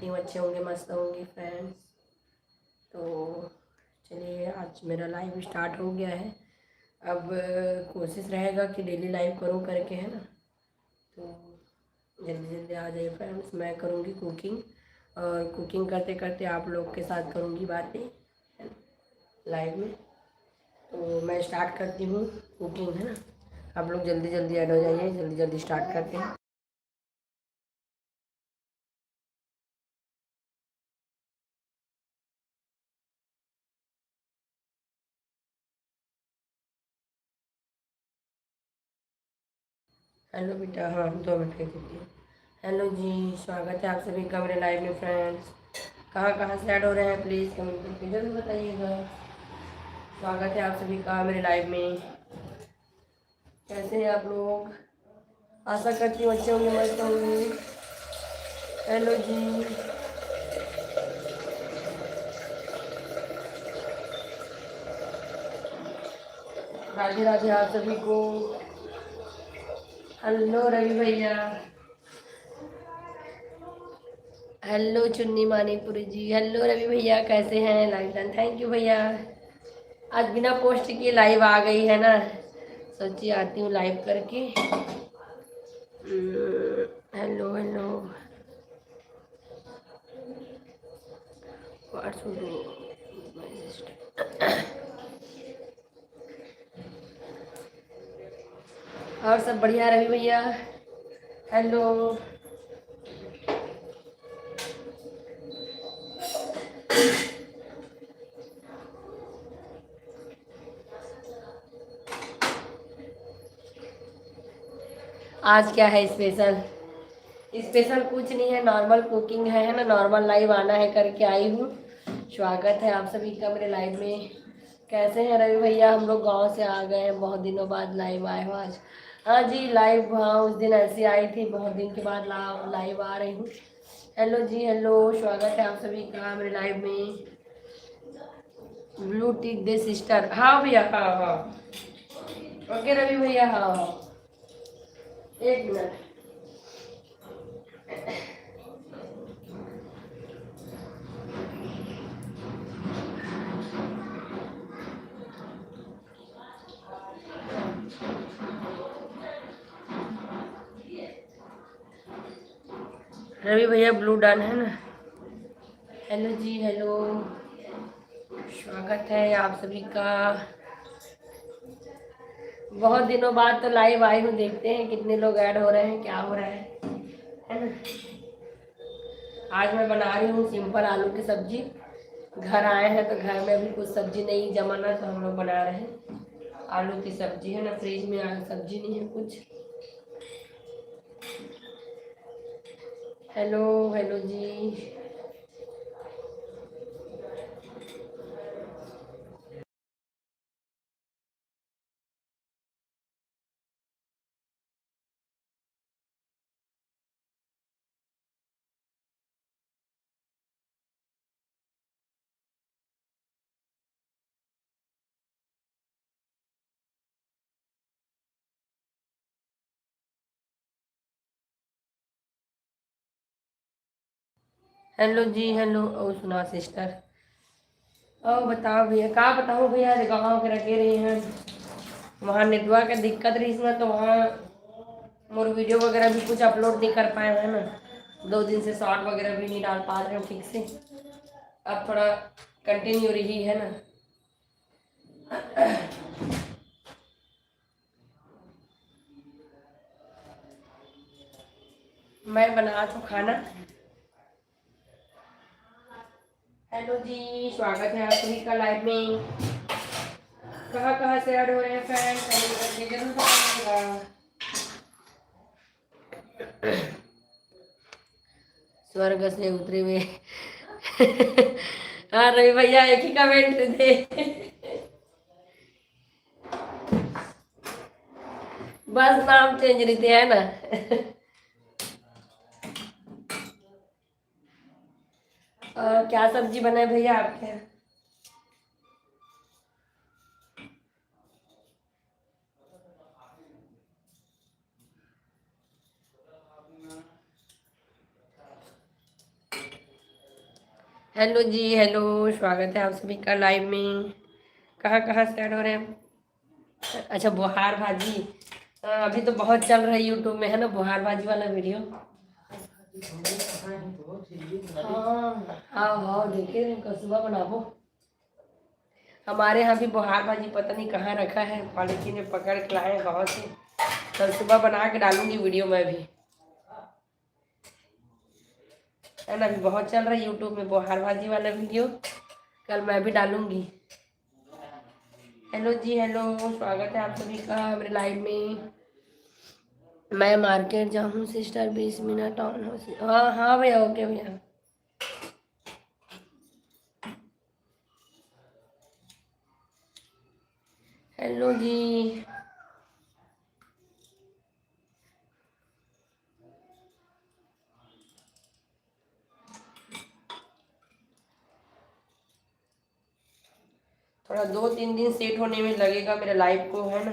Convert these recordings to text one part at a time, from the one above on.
हूँ अच्छे होंगे, मस्त होंगे फ्रेंड्स। तो चलिए आज मेरा लाइव स्टार्ट हो गया है। अब कोशिश रहेगा कि डेली लाइव करूँ करके, है ना। तो जल्दी जल्दी आ जाइए फ्रेंड्स। मैं करूँगी कुकिंग, और कुकिंग करते करते आप लोग के साथ करूँगी बातें, है ना, लाइव में। तो मैं स्टार्ट करती हूँ कुकिंग, है ना। आप लोग जल्दी जल्दी ऐड हो जाइए, जल्दी जल्दी स्टार्ट करते हैं। हेलो बेटा, हाँ 2 मिनट कह देती हूँ। हेलो जी, स्वागत है आप सभी का मेरे लाइव में फ्रेंड्स। कहाँ कहाँ से ऐड हो रहे हैं प्लीज़ कमेंट करके जरूर बताइएगा। स्वागत है आप सभी का मेरे लाइव में। कैसे हैं आप लोग? आशा करती हूँ अच्छे होंगे, मस्त होंगे। हेलो जी, राधे राधे आप सभी को। हेलो रवि भैया, हेलो चुन्नी मानीपुरी जी, हेलो रवि भैया, कैसे हैं? लाइव डन, थैंक यू भैया। आज बिना पोस्ट किए लाइव आ गई, है ना। सोची आती हूँ लाइव करके। हेलो हेलो, व्हाट्स और सब बढ़िया रवि भैया? हेलो, आज क्या है स्पेशल? स्पेशल कुछ नहीं है, नॉर्मल कुकिंग है ना। नॉर्मल लाइव आना है करके आई हूँ। स्वागत है आप सभी का मेरे लाइव में। कैसे हैं रवि भैया? हम लोग गांव से आ गए हैं, बहुत दिनों बाद लाइव आए हो आज। हाँ जी लाइव, हाँ उस दिन ऐसी आई थी, बहुत दिन के बाद लाइव आ रही हूँ। हेलो जी, हेलो, स्वागत है आप सभी का मेरे लाइव में। ब्लू टिक दे सिस्टर, हाँ भैया, हाँ हाँ, ओके रवि भैया, हाँ हाँ, एक मिनट। रवि भैया ब्लू डन है ना। हेलो जी, हेलो, स्वागत है आप सभी का। बहुत दिनों बाद तो लाइव आई हूँ, देखते हैं कितने लोग ऐड हो रहे हैं, क्या हो रहा है ना। आज मैं बना रही हूँ सिंपल आलू की सब्जी। घर आए हैं तो घर में अभी कुछ सब्जी नहीं जमाना, तो हम लोग बना रहे हैं आलू की सब्जी, है ना। फ्रिज में आज सब्जी नहीं है कुछ। हेलो हेलो जी, हेलो जी, हेलो। ओ सुना सिस्टर, ओ बताओ भैया, कहाँ बताओ भैया, गाँव के रखे रहे हैं, वहाँ नेटवर्क का दिक्कत रही इसमें, तो वहाँ मोर वीडियो वगैरह भी कुछ अपलोड नहीं कर पाए हैं ना। 2 दिन से शॉर्ट वगैरह भी नहीं डाल पा रहे हैं ठीक से। अब थोड़ा कंटिन्यू रही है ना। मैं बना तो खाना। हेलो जी, स्वागत है आप सभी का लाइव में। कहाँ कहाँ से ऐड हो रहे हैं फ्रेंड्स, कमेंट करके जरूर बताइएगा। स्वर्ग से उतरे हुए हाँ रवि भैया, एक ही कमेंट दे बस नाम चेंज रहते है ना और क्या सब्जी बनाए भैया आपके यहाँ? हेलो जी, हेलो, स्वागत है आप सभी का लाइव में। कहाँ कहाँ से ऐड हो रहे हैं? अच्छा, बुहार भाजी। अभी तो बहुत चल रहा है यूट्यूब में, है ना, बुहार भाजी वाला वीडियो। हाँ हाँ हाँ, देखिए सुबह बनाबो। हमारे यहाँ भी बुहार भाजी पता नहीं कहाँ रखा है, पॉलिथीन में पकड़ के लाए हैं गाँव से। कल सुबह बना के डालूंगी वीडियो में भी, है ना। अभी बहुत चल रहा है यूट्यूब में बुहार भाजी वाला वीडियो, कल मैं भी डालूंगी। हेलो जी, हेलो, स्वागत है आप सभी का मेरे लाइव में। मैं मार्केट जाऊँ सिस्टर, 20 मिनट ऑन हो। हाँ हाँ भैया, ओके भैया। हेलो जी। थोड़ा 2-3 दिन सेट होने में लगेगा मेरे लाइव को, है ना।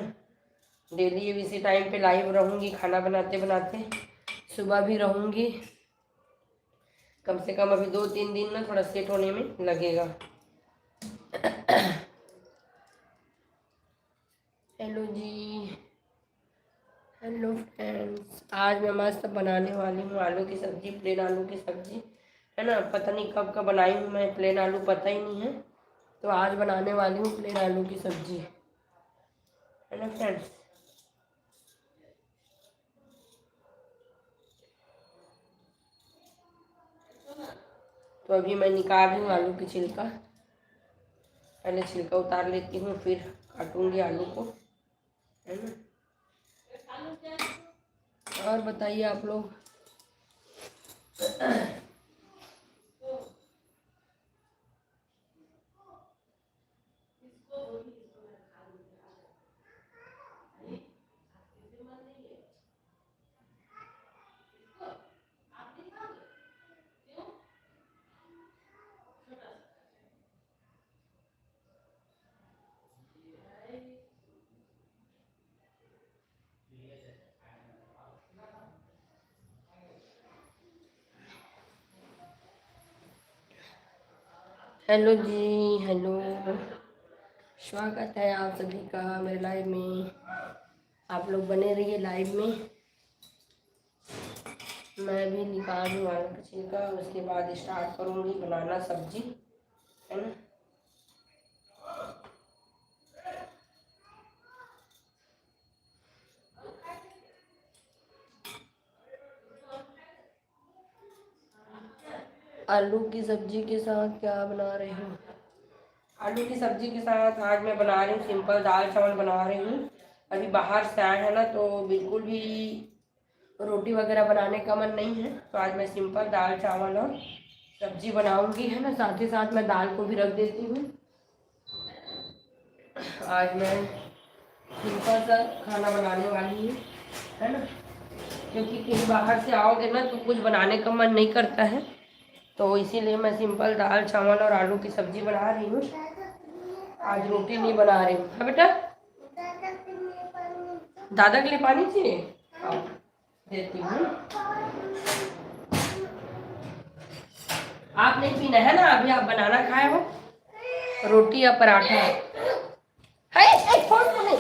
डेली अब इसी टाइम पे लाइव रहूँगी, खाना बनाते बनाते। सुबह भी रहूँगी, कम से कम अभी 2-3 दिन ना थोड़ा सेट होने में लगेगा। हेलो जी, हेलो फ्रेंड्स। आज मैं मस्त बनाने वाली हूँ आलू की सब्ज़ी, प्लेन आलू की सब्ज़ी, है ना। पता नहीं कब का बनाई हूँ मैं, प्लेन आलू पता ही नहीं है। तो आज बनाने वाली हूँ प्लेन आलू की सब्ज़ी, है ना फ्रेंड्स। तो अभी मैं निकाल रही हूँ आलू की छिलका। पहले छिलका उतार लेती हूँ, फिर काटूंगी आलू को, है ना। और बताइए आप लोग। हेलो जी, हेलो, स्वागत है आप सभी का मेरे लाइव में। आप लोग बने रहिए लाइव में। मैं भी निकाल दूँ आलू का छिलका, उसके बाद स्टार्ट करूँगी बनाना सब्जी, है ना। आलू की सब्जी के साथ क्या बना रहे हो? आलू की सब्जी के साथ आज मैं बना रही हूँ सिंपल दाल चावल बना रही हूँ। अभी बाहर से आए हैं ना, तो बिल्कुल भी रोटी वगैरह बनाने का मन नहीं है, तो आज मैं सिंपल दाल चावल और सब्जी बनाऊंगी, है ना। साथ ही साथ मैं दाल को भी रख देती हूँ। आज मैं सिंपल सा खाना बनाने वाली हूँ, है ना। क्योंकि कहीं बाहर से आओगे ना तो कुछ बनाने का मन नहीं करता है, तो इसीलिए मैं सिंपल दाल चावल और आलू की सब्जी बना रही हूँ। आज रोटी नहीं बना रही हूँ। हाँ बेटा, दादा के लिए पानी चाहिए, आओ देती हूँ। आप नहीं पीना है ना अभी, आप बनाना खाए हो, रोटी या पराठा है। फोन तो नहीं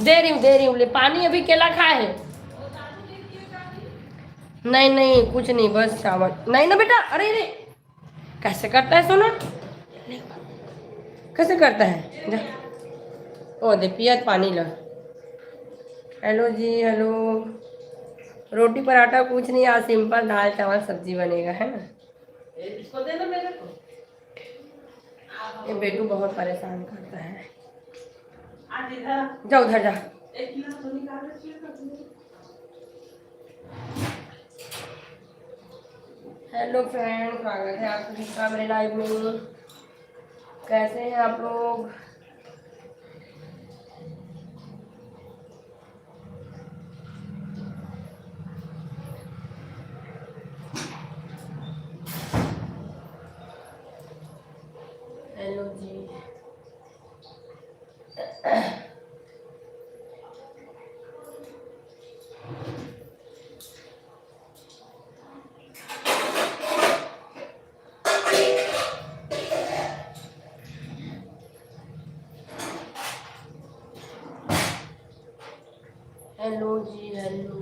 दे रही हूँ ले पानी। अभी केला खाए है? नहीं नहीं कुछ नहीं, बस चावल। नहीं ना बेटा, अरे अरे कैसे करता है सोना, कैसे करता है जा। ओ दे पिया पानी ला। हेलो जी, हेलो। रोटी पराठा कुछ नहीं, आज सिंपल दाल चावल सब्जी बनेगा, है ना। इसको दे दो मेरे को। ये बेटू बहुत परेशान करता है। जा उधर जा। हेलो फ्रेंड, स्वागत है आप सभी का मेरे लाइव में। कैसे हैं आप लोग? हेलो जी। हेलो जी hello.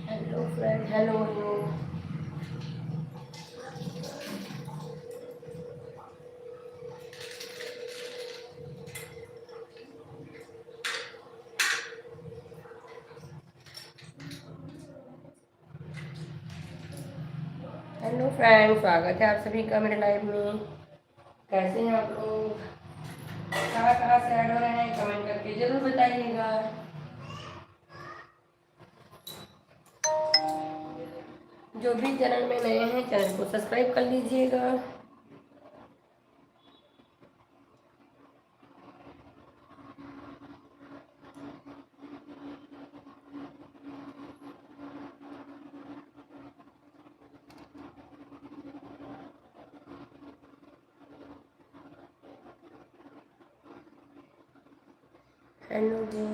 Hello friend, hello hello. Hello friend, स्वागत है आप सभी का मेरे लाइव में। कैसे हैं आप लोग? कहाँ कहाँ से ऐड हो रहे हैं कमेंट करके जरूर बताइएगा। जो भी चैनल में नए हैं चैनल को सब्सक्राइब कर लीजिएगा। हेलो जी।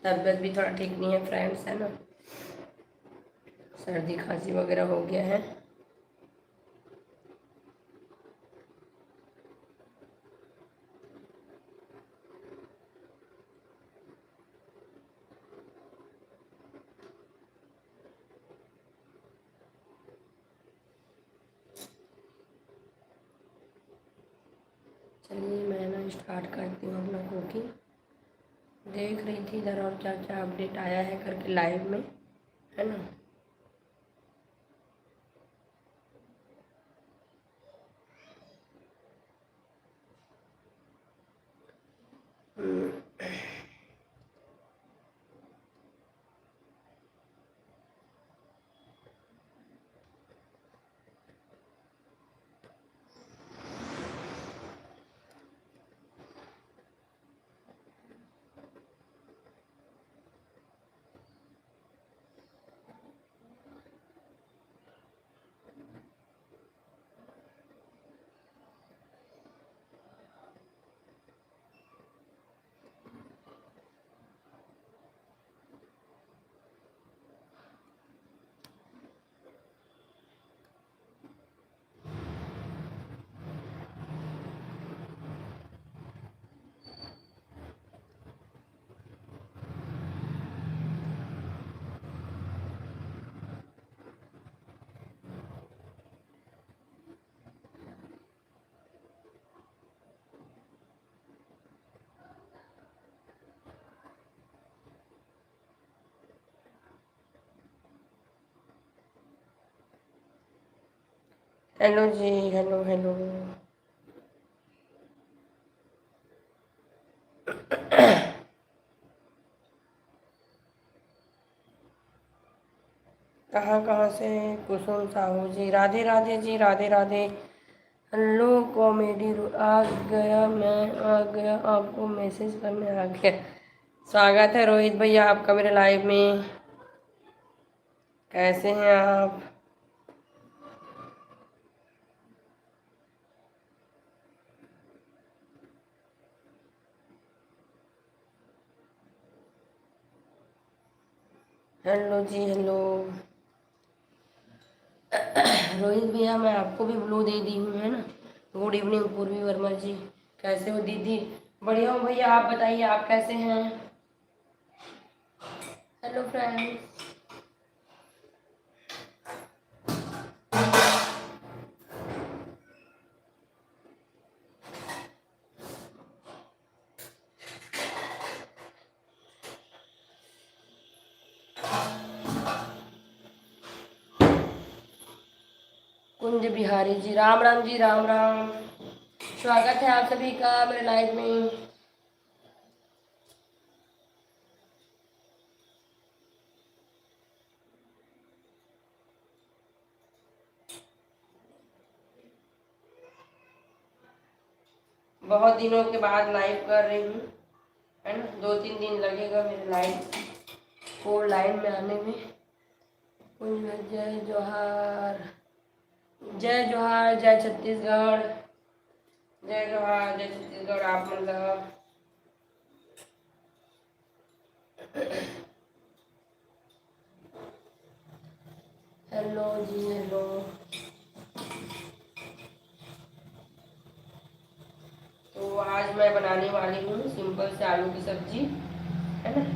तबीयत भी थोड़ा ठीक नहीं है फ्रेंड्स, है ना, सर्दी खांसी वगैरह हो गया है। चलिए मैं ना स्टार्ट करती हूँ अपना कुकिंग। देख रही थी इधर और क्या क्या अपडेट आया है करके लाइव में, है ना। हेलो जी, हेलो हेलो। कहाँ कहाँ से? कुसुम साहू जी, राधे राधे जी, राधे राधे। हेलो कॉमेडी आ गया, मैं आ गया, आपको मैसेज करने आ गया। स्वागत है रोहित भैया आपका मेरे लाइव में। कैसे हैं आप? हेलो जी हेलो। रोहित भैया मैं आपको भी ब्लू दे दी हूँ, है ना। गुड इवनिंग पूर्वी वर्मा जी। कैसे हो दीदी? बढ़िया हूँ भैया, आप बताइए आप कैसे हैं? Hello friends. कुंज बिहारी जी, राम राम जी, राम राम। स्वागत है आप सभी का मेरे लाइव में। बहुत दिनों के बाद लाइव कर रही हूँ, है ना। 2-3 दिन लगेगा मेरे लाइव को लाइन में आने में। जय जोहार, जय जोहार, जय छत्तीसगढ़, जय जोहार, जय छत्तीसगढ़। आप मतलब हेलो जी, हेलो। तो आज मैं बनाने वाली हूँ सिंपल से आलू की सब्जी, है ना।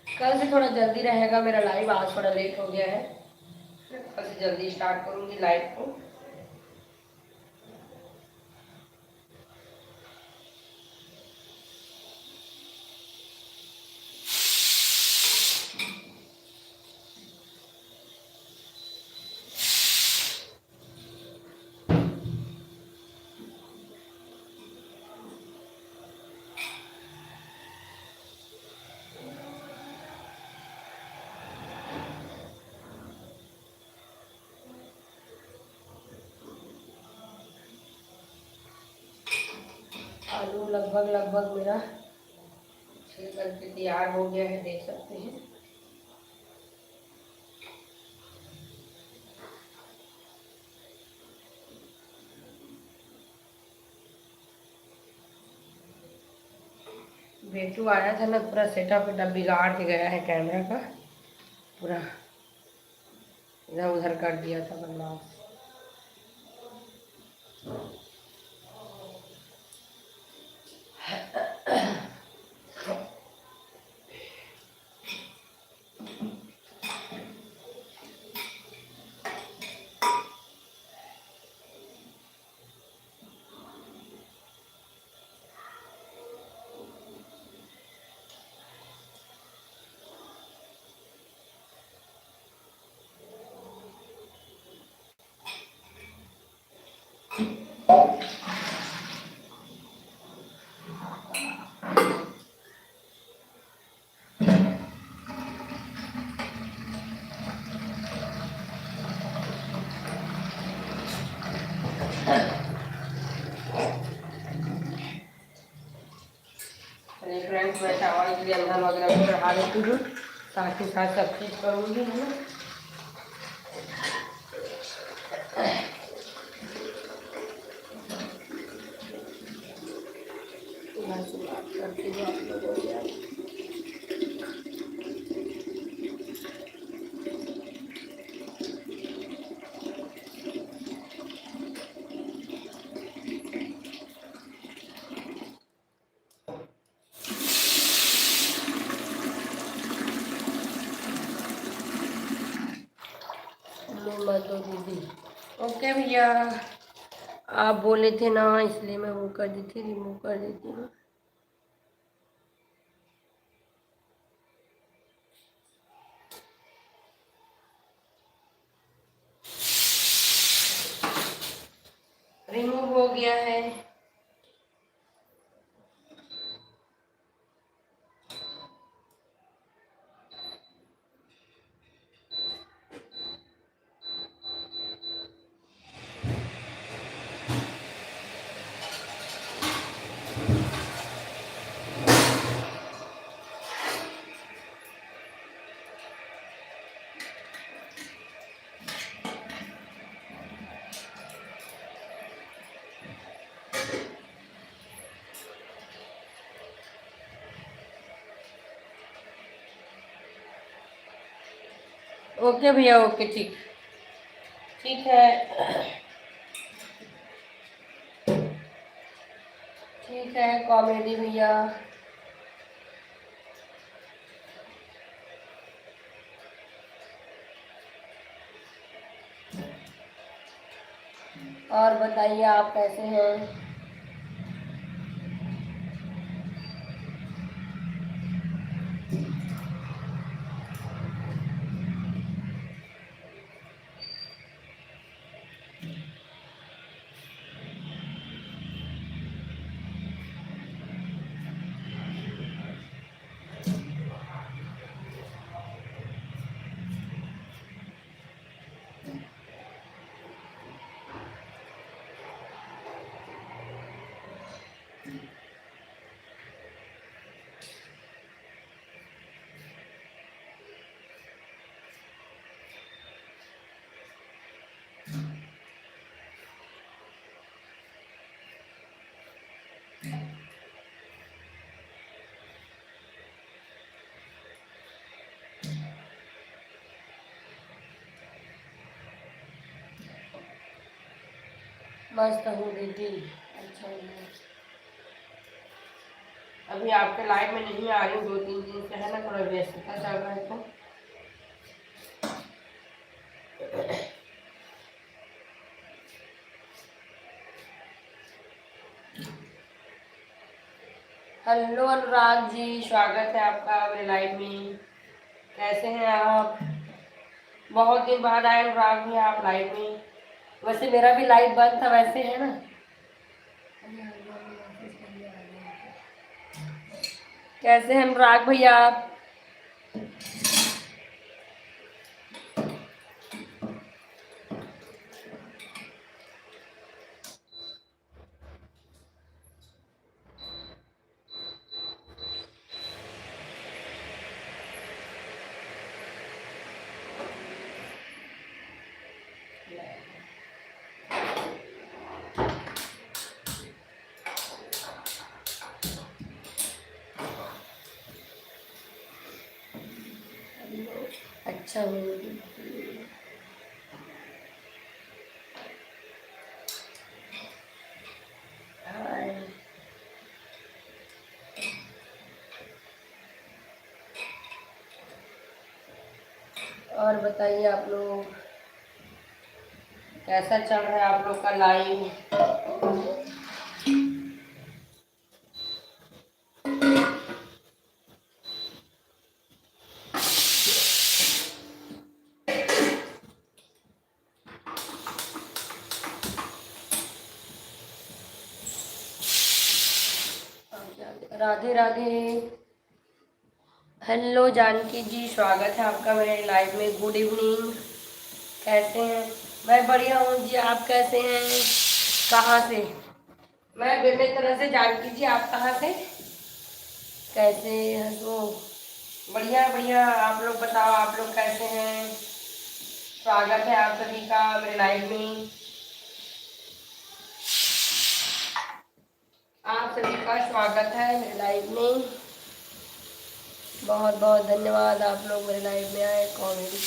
कल से थोड़ा जल्दी रहेगा मेरा लाइव, आज थोड़ा लेट हो गया है। कल से जल्दी स्टार्ट करूँगी लाइव को। आलू लगभग लगभग मेरा छिल करके तैयार हो गया है, देख सकते हैं। बेटू आया था ना, पूरा सेटअप वेटअप बिगाड़ के गया है, कैमरा का पूरा इधर उधर कर दिया था बदमाश। चलिए फ्रेंड्स, मैं चावल के लिए अंदर वगैरह भी चढ़ा देती हूँ, साथ ही साथ सब चीज़ करूँगी, है ना। यहाँ से बात करती हूँ आप लोगों से। मत दो दीदी। ओके भैया, आप बोले थे ना, इसलिए मैं वो कर दी थी, रिमूव कर देती हूँ। रिमूव हो गया है। ओके भैया, ओके, ठीक ठीक है, ठीक है कॉमेडी भैया। और बताइए आप कैसे हैं। मस्त हूँ दीदी। अच्छा है। अभी आपके लाइव में नहीं आ रही हूँ, 2-3 दिन से है ना, थोड़ा व्यस्तता चल रहा है तो। हेलो अनुराग जी, स्वागत है आपका मेरे लाइव में। कैसे हैं आप? बहुत दिन बाद आए अनुराग भी आप लाइव में। वैसे मेरा भी लाइव बंद था, वैसे है ना। कैसे हैं अनुराग भैया आप? अच्छा हूँ। हाय। और बताइए आप लोग, कैसा चल रहा है आप लोग का लाइव? राधे राधे। हेलो जानकी जी, स्वागत है आपका मेरे लाइव में। Good evening. कैसे हैं? मैं बढ़िया हूँ जी, आप कैसे हैं? कहाँ से? मैं बेमेतरा से। जानकी जी आप कहाँ से? कैसे हैं? तो बढ़िया बढ़िया। आप लोग बताओ, आप लोग कैसे हैं? स्वागत है आप सभी का मेरे लाइव में। आप सभी का स्वागत है मेरे लाइव में। बहुत बहुत धन्यवाद, आप लोग मेरे लाइव में आए। कॉमेडी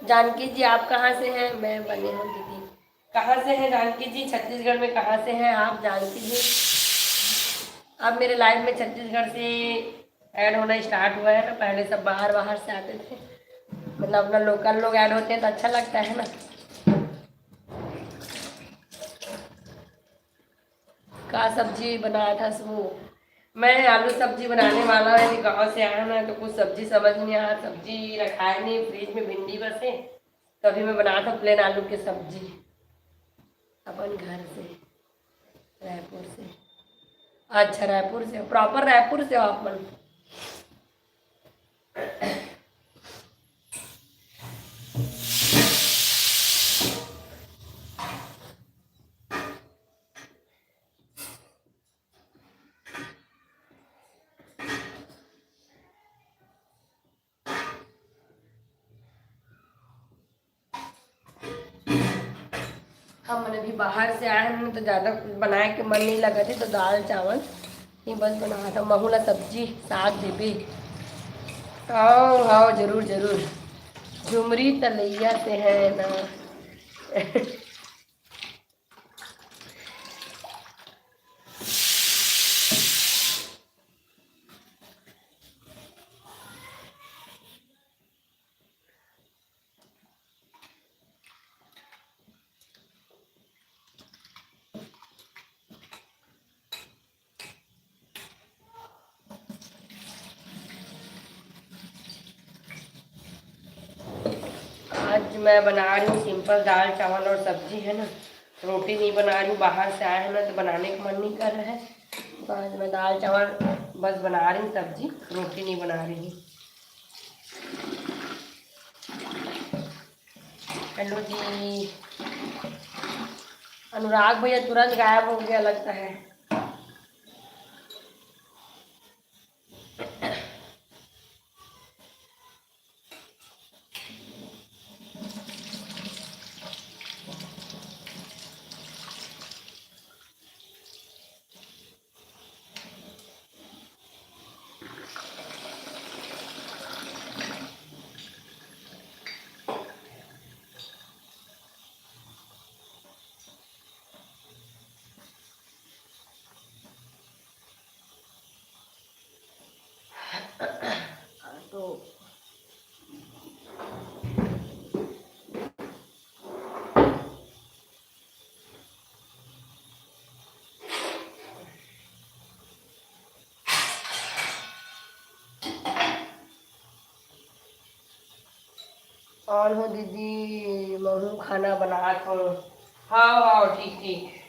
जानकी जी आप कहाँ से हैं? मैं बनी हूँ दीदी। कहाँ से हैं जानकी जी? छत्तीसगढ़ में कहाँ से हैं आप जानकी जी? अब मेरे लाइव में छत्तीसगढ़ से ऐड होना स्टार्ट हुआ है ना, पहले सब बाहर बाहर से आते थे। मतलब अपना लोकल लोग ऐड होते हैं तो अच्छा लगता है ना। का सब्जी बनाया था वो? मैं आलू सब्जी बनाने वाला है। गाँव से आया ना तो कुछ सब्जी समझ नहीं आया, सब्जी रखा है नहीं फ्रिज में, भिंडी बस है। तभी मैं बनाया था प्लेन आलू की सब्जी अपन घर से, रायपुर से। अच्छा रायपुर से, प्रॉपर रायपुर से हो आप मन? हम मैंने भी बाहर से आए हैं तो ज़्यादा बनाए के मन नहीं लगा थी, तो दाल चावल ये बस बनाया था। महूला सब्जी साग दीदी। आओ आओ, जरूर जरूर। झुमरी तलैया से है ना। आज मैं बना रही हूँ सिंपल दाल चावल और सब्जी है ना। रोटी नहीं बना रही हूँ, बाहर से आए हैं ना तो बनाने का मन नहीं कर रहा है। तो आज मैं दाल चावल बस बना रही हूँ, सब्जी रोटी नहीं बना रही हूँ। हेलो जी। अनुराग भैया तुरंत गायब हो गया लगता है। और हो दीदी, मैं खाना बना हूँ। हाँ हाँ, ठीक ठीक।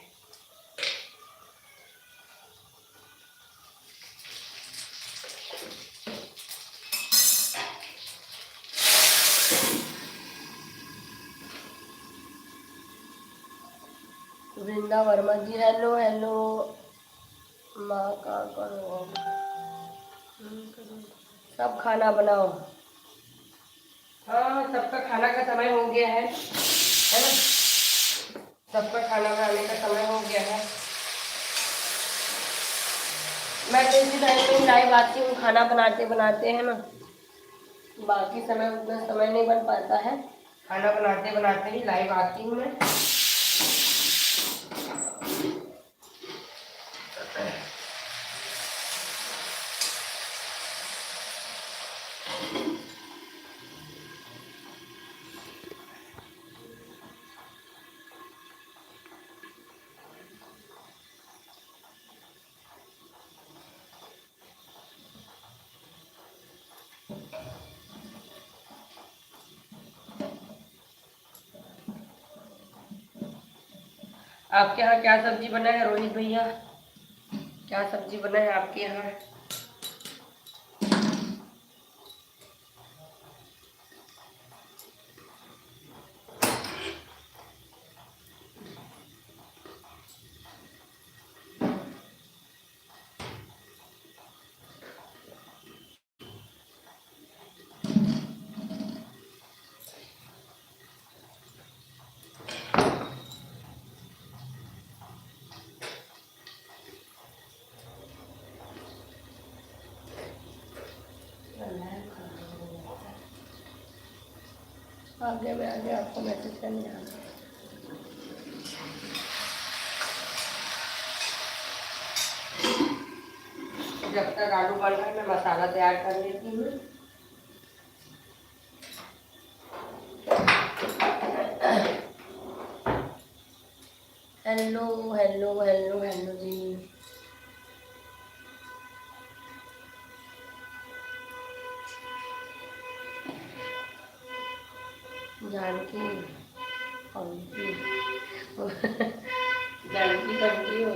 वृंदा वर्मा जी, हेलो हेलो। माँ का करो, सब खाना बनाओ। हाँ, सबका खाना का समय हो गया है ना? सबका खाना बनाने का समय हो गया है। मैं तो इसी टाइम पे लाइव आती हूँ, खाना बनाते बनाते, है ना। बाकी समय उतना समय नहीं बन पाता है, खाना बनाते बनाते ही लाइव आती हूँ मैं। आपके यहाँ क्या सब्जी बना है रोहित भैया? क्या सब्जी बना है आपके यहाँ? आगे में आगे आपको मैसेज करने आ रहा। जब तक आलू बन रहा है मैं मसाला तैयार कर लेती हूँ। हेलो हेलो हेलो हेलो जी। जानकी जानकी जानकी जानकी हो।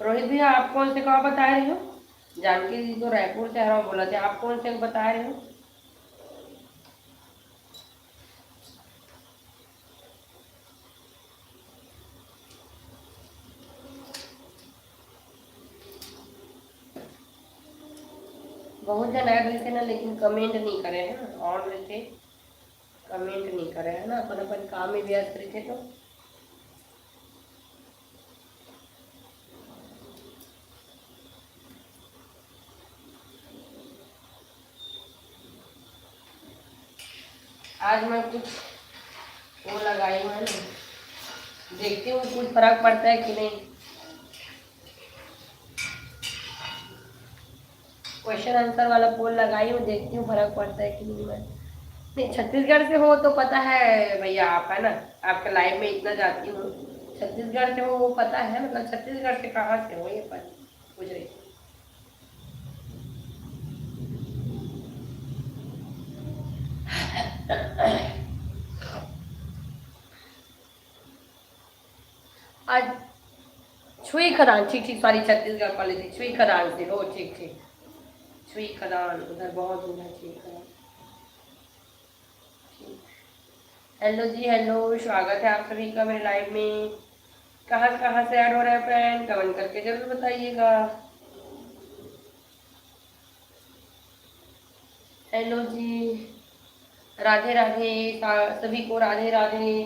रोहित भैया, आप कौन से गाँव बता रहे हो? जानकी जी तो रायपुर से हरा बोला थे, आप कौन से बता रहे हो? बहुत जन ऐड हुए थे ना, लेकिन कमेंट नहीं करे हैं ना, और थे कमेंट नहीं करे है ना, अपन अपन काम में व्यस्त रहे थे। तो आज मैं कुछ वो लगाई हूँ है ना, देखती हूँ कुछ फर्क पड़ता है कि नहीं। क्वेश्चन आंसर वाला पोल लगाई हूँ, देखती हूँ फर्क पड़ता है कि नहीं। मैं नहीं, छत्तीसगढ़ से हो तो पता है भैया आप, है ना, आपके लाइव में इतना जाती हूँ। छत्तीसगढ़ से हो वो पता है, मतलब छत्तीसगढ़ से कहाँ से हो ये पर पूछ रही थी। आज छुई खदान, ठीक ठीक, सॉरी, छत्तीसगढ़ वाली थी, छुई खदान से हो, ठीक ठीक। छुई खदान उधर बहुत दूर है, छुई खदान। हेलो जी, हेलो, स्वागत है आप सभी का मेरे लाइव में। कहाँ कहाँ से ऐड हो रहे हैं फ्रेंड, कमेंट करके जरूर बताइएगा। हेलो जी, राधे राधे, सभी को राधे राधे।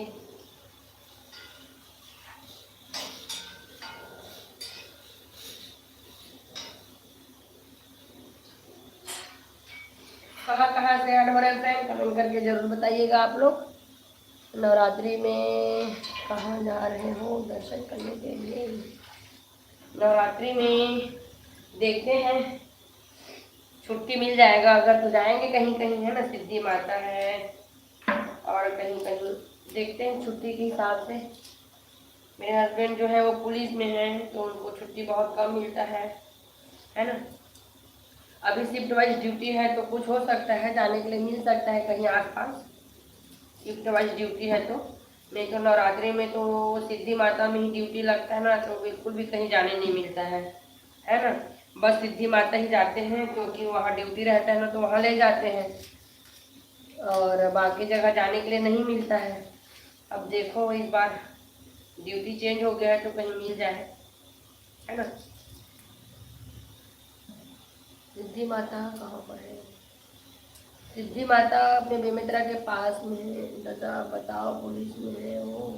हो रहा है फ्रेंड, कमेंट करके ज़रूर बताइएगा आप लोग। नवरात्रि में कहाँ जा रहे हो दर्शन करने के लिए? नवरात्रि में देखते हैं, छुट्टी मिल जाएगा अगर तो जाएंगे कहीं कहीं, है ना। सिद्धि माता है और कहीं कहीं देखते हैं छुट्टी के हिसाब से। मेरे हस्बैंड जो है वो पुलिस में है तो उनको छुट्टी बहुत कम मिलता है ना। अभी शिफ्ट वाइज ड्यूटी है तो कुछ हो सकता है, जाने के लिए मिल सकता है कहीं आसपास, शिफ्ट वाइज ड्यूटी है तो। नहीं तो नवरात्रि में तो सिद्धि माता में ही ड्यूटी लगता है ना, तो बिल्कुल भी कहीं जाने नहीं मिलता है ना। बस सिद्धि माता ही जाते हैं क्योंकि वहाँ ड्यूटी रहता है ना, तो वहाँ ले जाते हैं और बाकी जगह जाने के लिए नहीं मिलता है। अब देखो इस बार ड्यूटी चेंज हो गया है तो कहीं मिल जाए, है ना। सिद्धि माता कहाँ पर है? सिद्धि माता अपने बेमेतरा के पास में है। दादा बताओ, पुलिस में है वो।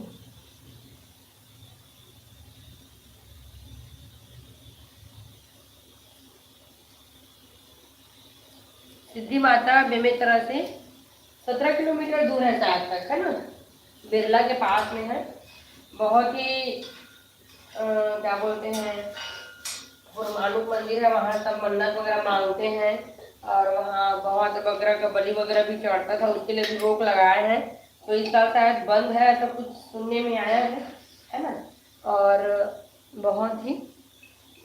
सिद्धि माता बेमेतरा से 17 किलोमीटर दूर है शायद तक, है ना। बिरला के पास में है। बहुत ही क्या बोलते हैं, गुरुमानुक मंदिर है। वहाँ सब मन्नत वगैरह मांगते हैं और वहाँ बहुत बकरा का बलि वगैरह भी चढ़ता था, उसके लिए भी रोक लगाए हैं। तो इस साल शायद बंद है, ऐसा कुछ सुनने में आया है ना। और बहुत ही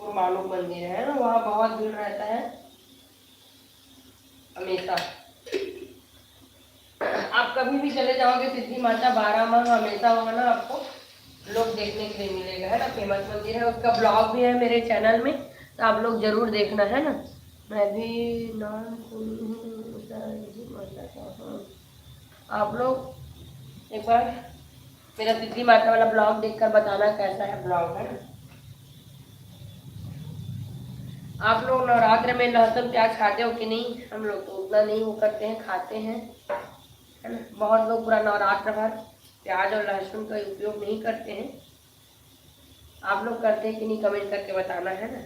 गुरुमानुक मंदिर है ना, वहाँ बहुत भीड़ रहता है हमेशा। आप कभी भी चले जाओगे सिद्धि माता 12 माह हमेशा वहाँ ना आपको लोग देखने के लिए मिलेगा, है ना। फेमस मंदिर है, उसका ब्लॉग भी है मेरे चैनल में, तो आप लोग जरूर देखना, है ना। मैं भी नाम सुनी हूँ सिद्धि माता का। आप लोग एक बार मेरा सिद्धि माता वाला ब्लॉग देखकर बताना कैसा है ब्लॉग, है ना। आप लोग नवरात्र में लहसुन प्याज खाते हो कि नहीं? हम लोग तो उतना नहीं वो करते हैं, खाते हैं, है ना। बहुत लोग पूरा नवरात्र भर प्याज और लहसुन का उपयोग नहीं करते हैं। आप लोग करते हैं कि नहीं, कमेंट करके बताना, है ना।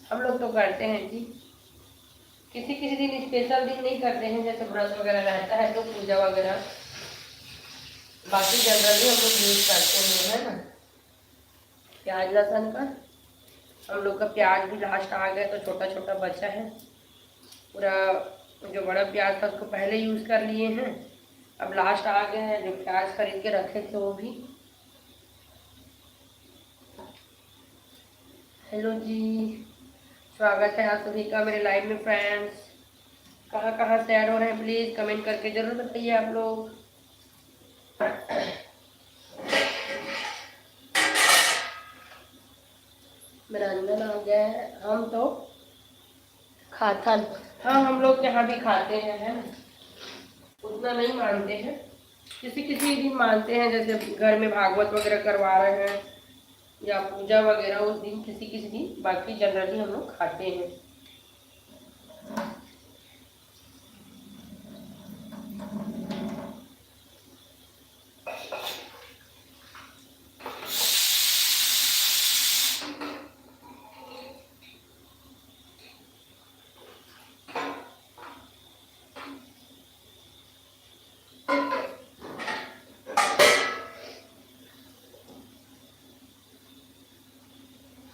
हम लोग तो करते हैं जी। किसी किसी दिन स्पेशल दिन नहीं करते हैं, जैसे व्रत वगैरह रहता है तो पूजा वगैरह, बाकी जनरली हम लोग यूज करते हैं, है ना। प्याज लहसुन का हम लोग का प्याज भी लास्ट आ गया तो छोटा छोटा बचा है। पूरा जो बड़ा प्याज था उसको पहले यूज़ कर लिए हैं, अब लास्ट आ गया है। जो प्याज खरीद के रखे थे वो भी। हेलो जी, स्वागत है आप सभी का मेरे लाइव में फ्रेंड्स। कहाँ कहाँ से ऐड हो रहे हैं प्लीज़ कमेंट करके ज़रूर बताइए आप लोग। मेरा अंदर आ गया है। हम तो खाता, हाँ हम लोग यहाँ भी खाते हैं, है ना। उतना नहीं मानते हैं, किसी किसी दिन मानते हैं, जैसे घर में भागवत वगैरह करवा रहे हैं या पूजा वगैरह उस दिन किसी किसी दिन, बाकी जनरली हम लोग खाते हैं।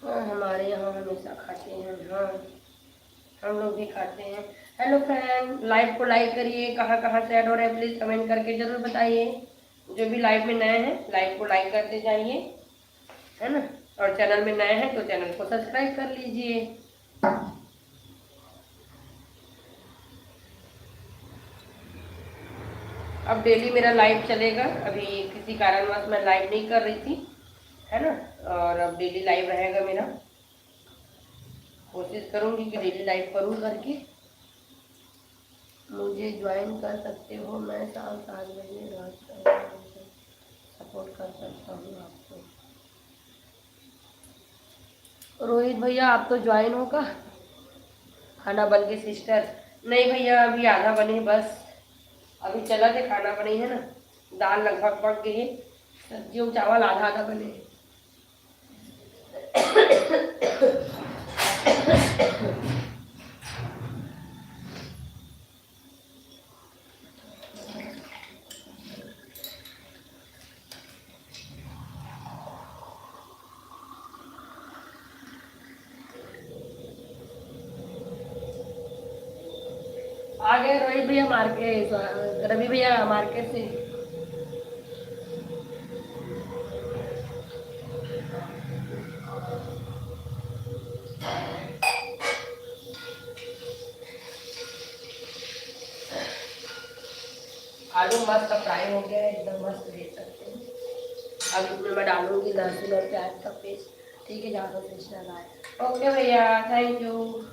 हाँ हमारे यहाँ हमेशा खाते हैं, हाँ हम लोग भी खाते हैं। हेलो फ्रेंड, लाइव को लाइक करिए, कहाँ कहाँ से ऐड हो रहे हैं प्लीज़ कमेंट करके ज़रूर बताइए। जो भी लाइव में नए हैं लाइव को लाइक करते जाइए, है ना। और चैनल में नए हैं तो चैनल को सब्सक्राइब कर लीजिए। अब डेली मेरा लाइव चलेगा, अभी किसी कारणवश मैं लाइव नहीं कर रही थी, है ना। और अब डेली लाइव रहेगा मेरा, कोशिश करूँगी कि डेली लाइव करूँ करके। मुझे ज्वाइन कर सकते हो, मैं शाम 7 बजे रात का सपोर्ट कर सकता हूँ आपको। रोहित भैया आप तो ज्वाइन होगा। खाना बन के सिस्टर? नहीं भैया अभी आधा बने बस, अभी चला के खाना बनी है ना। दाल लगभग पक गई है, सब्जी और चावल आधा आधा बने। आ गए रोहित भैया मार्केट, रवि भैया मार्केट से। आलू मस्त फ्राई हो गया है, एकदम मस्त देख सकते हैं। अब इसमें मैं डालूंगी लहसुन और प्याज का पेस्ट। ठीक है, ज़्यादा पेस्ट ना लाए। ओके भैया, थैंक यू।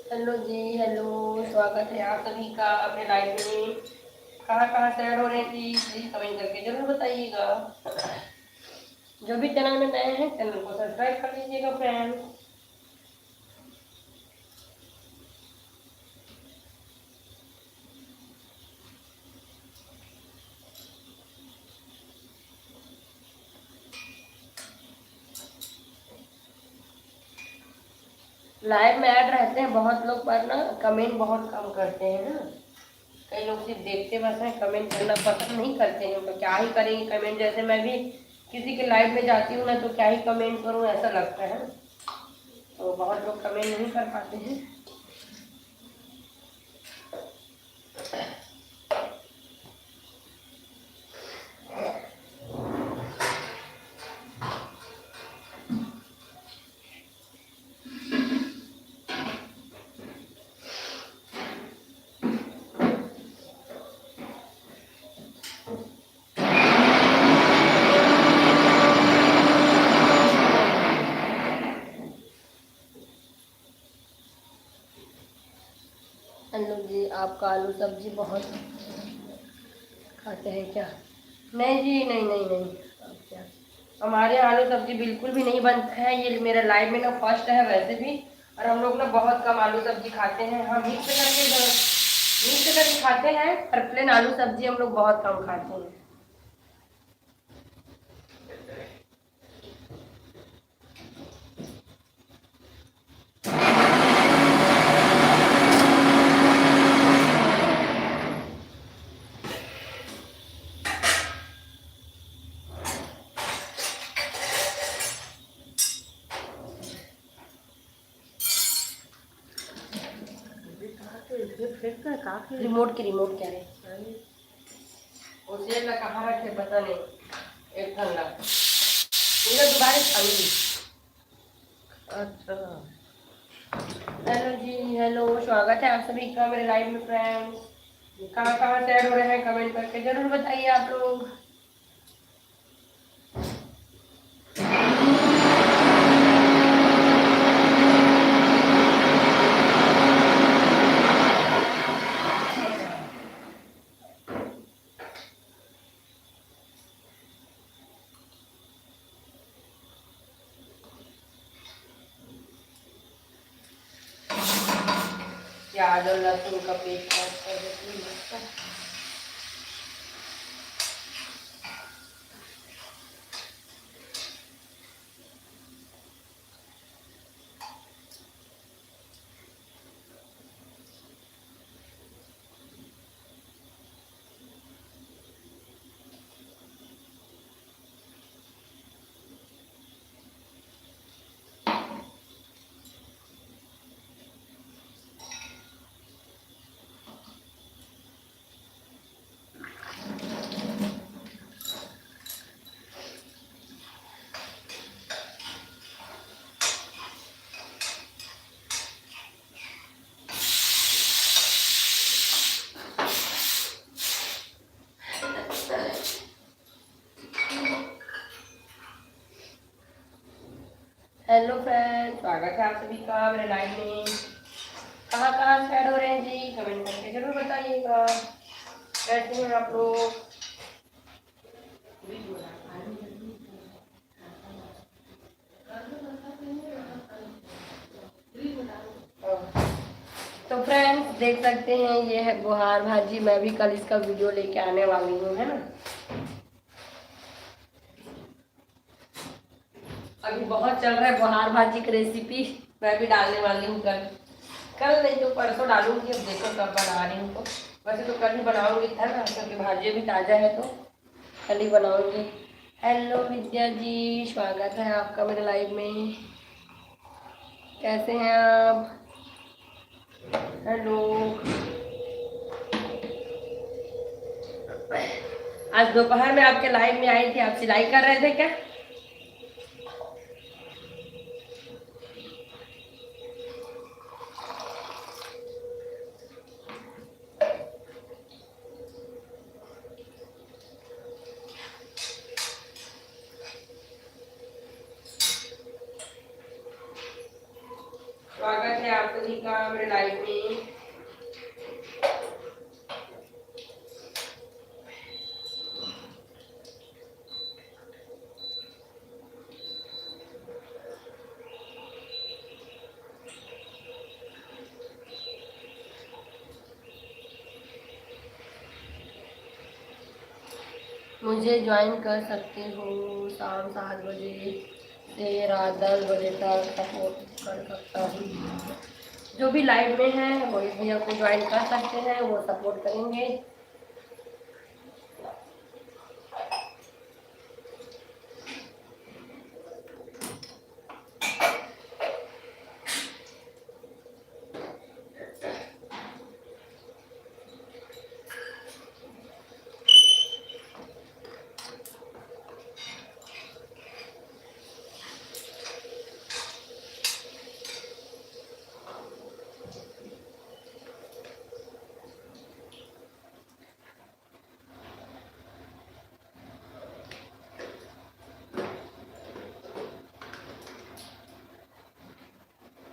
हेलो जी, हेलो, स्वागत है आप सभी का अपने लाइव में। कहाँ कहाँ से ऐड हो रहे थी, प्लीज कमेंट करके जरूर बताइएगा। जो भी चैनल में नए हैं चैनल को सब्सक्राइब कर लीजिएगा फ्रेंड्स। लाइव में ऐड रहते हैं बहुत लोग, पर ना कमेंट बहुत कम करते हैं ना। कई लोग सिर्फ देखते बस हैं, कमेंट करना पसंद नहीं करते हैं। तो क्या ही करेंगे कमेंट, जैसे मैं भी किसी के लाइव में जाती हूँ ना तो क्या ही कमेंट करूँ, ऐसा लगता है। तो बहुत लोग कमेंट नहीं कर पाते हैं। हेलो जी, आपका आलू सब्जी बहुत खाते हैं क्या? नहीं जी, नहीं नहीं नहीं। अब क्या, हमारे यहाँ आलू सब्जी बिल्कुल भी नहीं बनता है। ये मेरा लाइफ में ना फर्स्ट है वैसे भी। और हम लोग ना बहुत कम आलू सब्जी खाते हैं। हम मिक्स करके खाते हैं, पर प्लेन आलू सब्जी हम लोग बहुत कम खाते हैं। रिमोट क्या है उसे ना कहाँ रखे पता नहीं। एक ठंडा उन्हें दोबारा खाऊंगी। अच्छा, हेलो जी, हेलो, स्वागत है आप सभी का मेरे लाइव में फ्रेंड्स। कहाँ कहाँ से ऐड हो रहे हैं कमेंट करके जरूर बताइए आप लोग। प्याज और लहसुन का पेस्ट ऐड कर देती हूँ। हेलो फ्रेंड्स, स्वागत है आप सभी का मेरे लाइव में। कहाँ कहाँ से ऐड हो रहे हैं जी, कमेंट करके जरूर बताइएगा। कैसे हैं आप लोग? तो फ्रेंड्स देख सकते हैं ये है गुहार भाजी। मैं भी कल इसका वीडियो लेके आने वाली हूँ, है ना। अभी बहुत चल रहा है गुहार भाजी की रेसिपी। मैं भी डालने वाली हूँ कल। कल नहीं तो परसों डालूंगी, अब देखो कब बना रही हूँ। तो वैसे तो कल ही बनाऊंगी था ना, क्योंकि भाजी भी ताज़ा है तो कल ही बनाऊंगी। हेलो विद्या जी, स्वागत है आपका मेरे लाइव में। कैसे हैं आप? हेलो। आज दोपहर में आपके लाइव में आई थी, आप सिलाई कर रहे थे क्या? स्वागत है आप सभी का मेरे लाइव में। मुझे ज्वाइन कर सकते हो, शाम 7 बजे से रात 10 बजे तक सपोर्ट कर सकता हूँ। जो भी लाइव में है वो इस भैया को ज्वाइन कर सकते हैं, वो सपोर्ट करेंगे।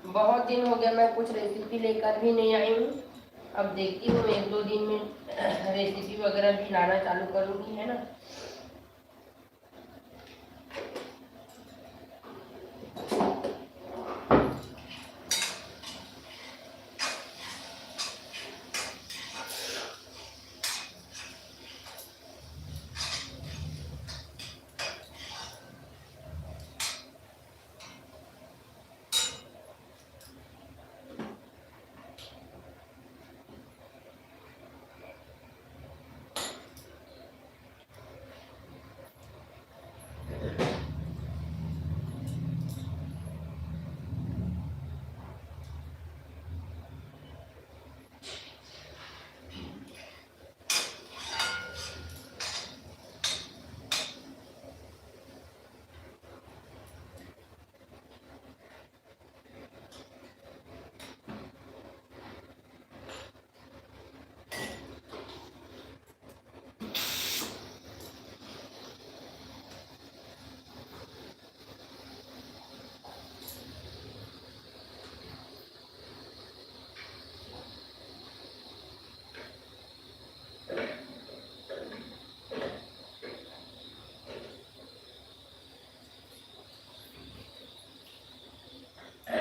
बहुत दिन हो गया, मैं कुछ रेसिपी लेकर भी नहीं आई हूँ। अब देखती हूँ 1-2 दिन में रेसिपी वगैरह भी लाना चालू करूँगी, है ना।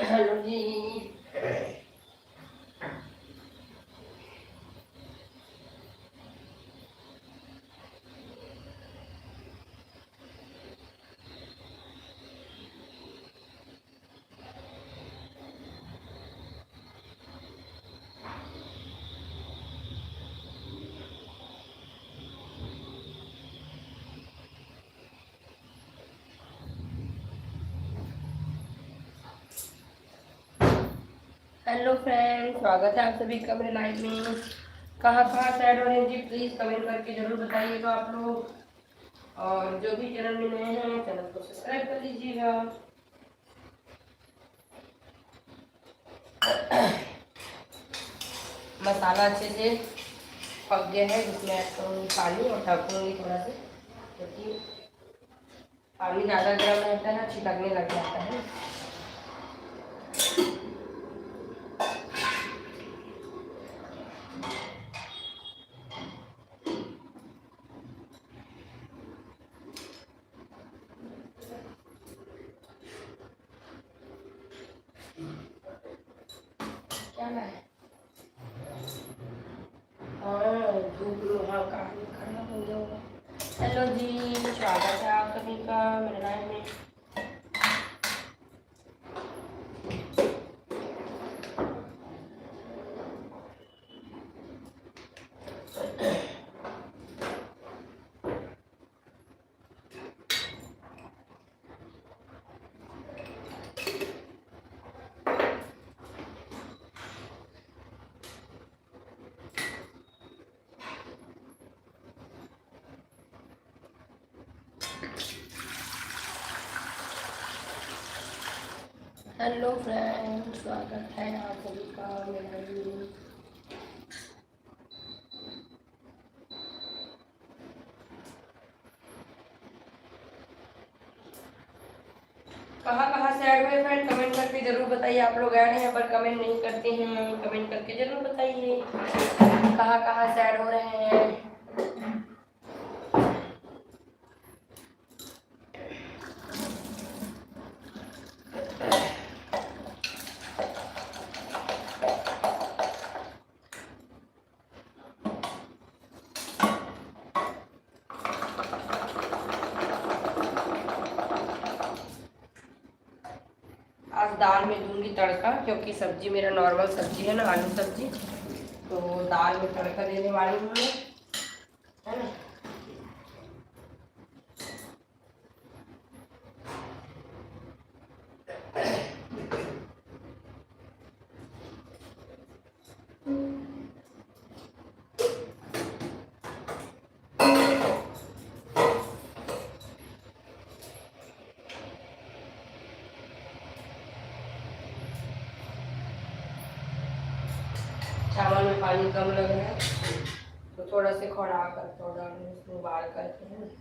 हेलो जी। हेलो फ्रेंड, स्वागत है आप सभी का मेरे लाइव में। कहाँ कहाँ से ऐड हो रहे हैं जी, प्लीज़ कमेंट करके ज़रूर बताइएगा आप लोग। और जो भी चैनल में नए हैं चैनल को सब्सक्राइब कर लीजिएगा। मसाला अच्छे से पक गया है, जिसमें ऐड करूँगी पानी और ढकूँगी थोड़ा सा, क्योंकि पानी ज़्यादा गर्म रहता है ना, छिटकने लग जाता है। क्या है? हाँ, धूप लोहा का खराब हो गया होगा। हेलो जी, स्वागत है आप सभी का मेरे लाइव में। हेलो फ्रेंड्स, स्वागत है आप सभी का मेरा वीडियो। कहाँ से ऐड हुए फ्रेंड, कमेंट करके जरूर बताइए। आप लोग ऐड हैं पर कमेंट नहीं करते हैं, कमेंट करके जरूर बताइए कहाँ से ऐड हो रहे हैं। आज दाल में दूंगी तड़का, क्योंकि सब्जी मेरा नॉर्मल सब्जी है ना, आलू सब्जी। तो दाल में तड़का देने वाली हूँ मैं, है ना। चावल में पानी कम लग रहा है तो थोड़ा से खौड़ा कर थोड़ा उसमें उबाल करके, है ना।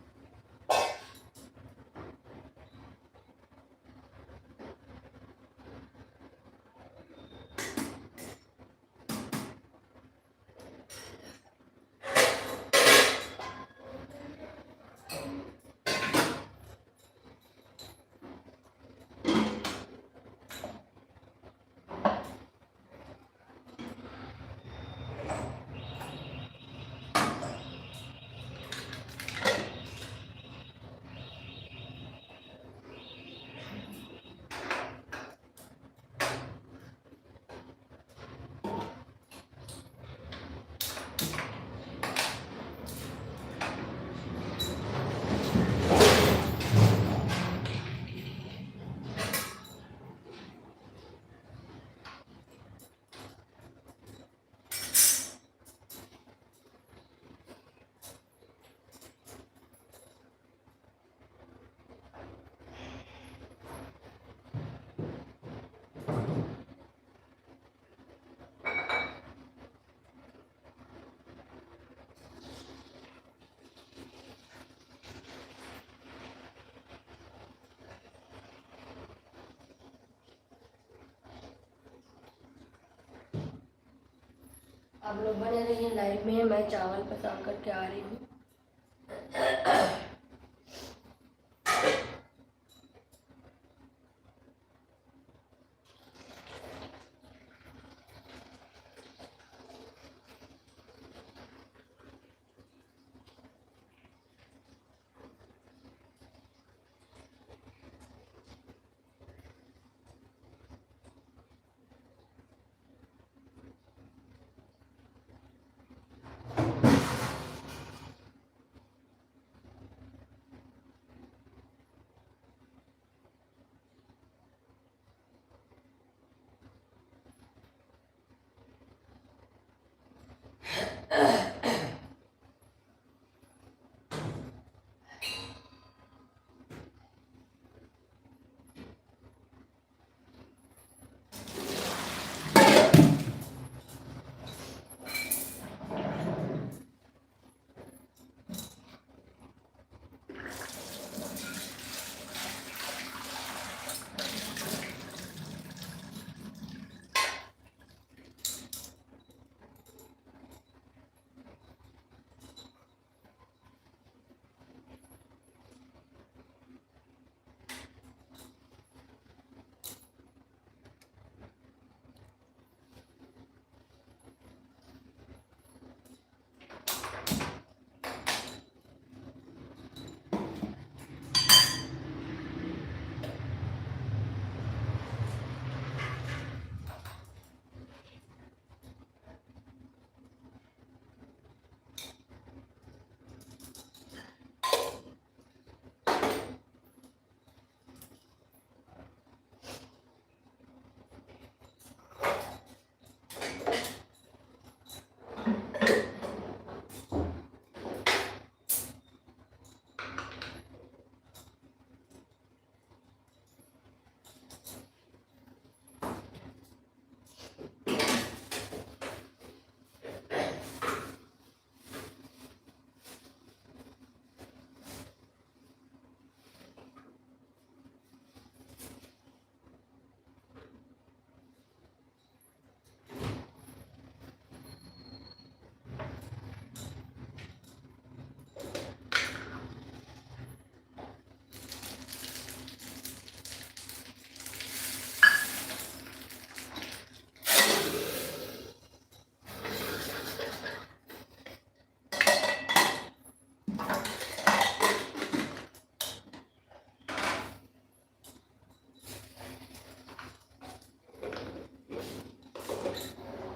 आप लोग बने रहिए लाइव में, मैं चावल पसा करके आ रही हूँ।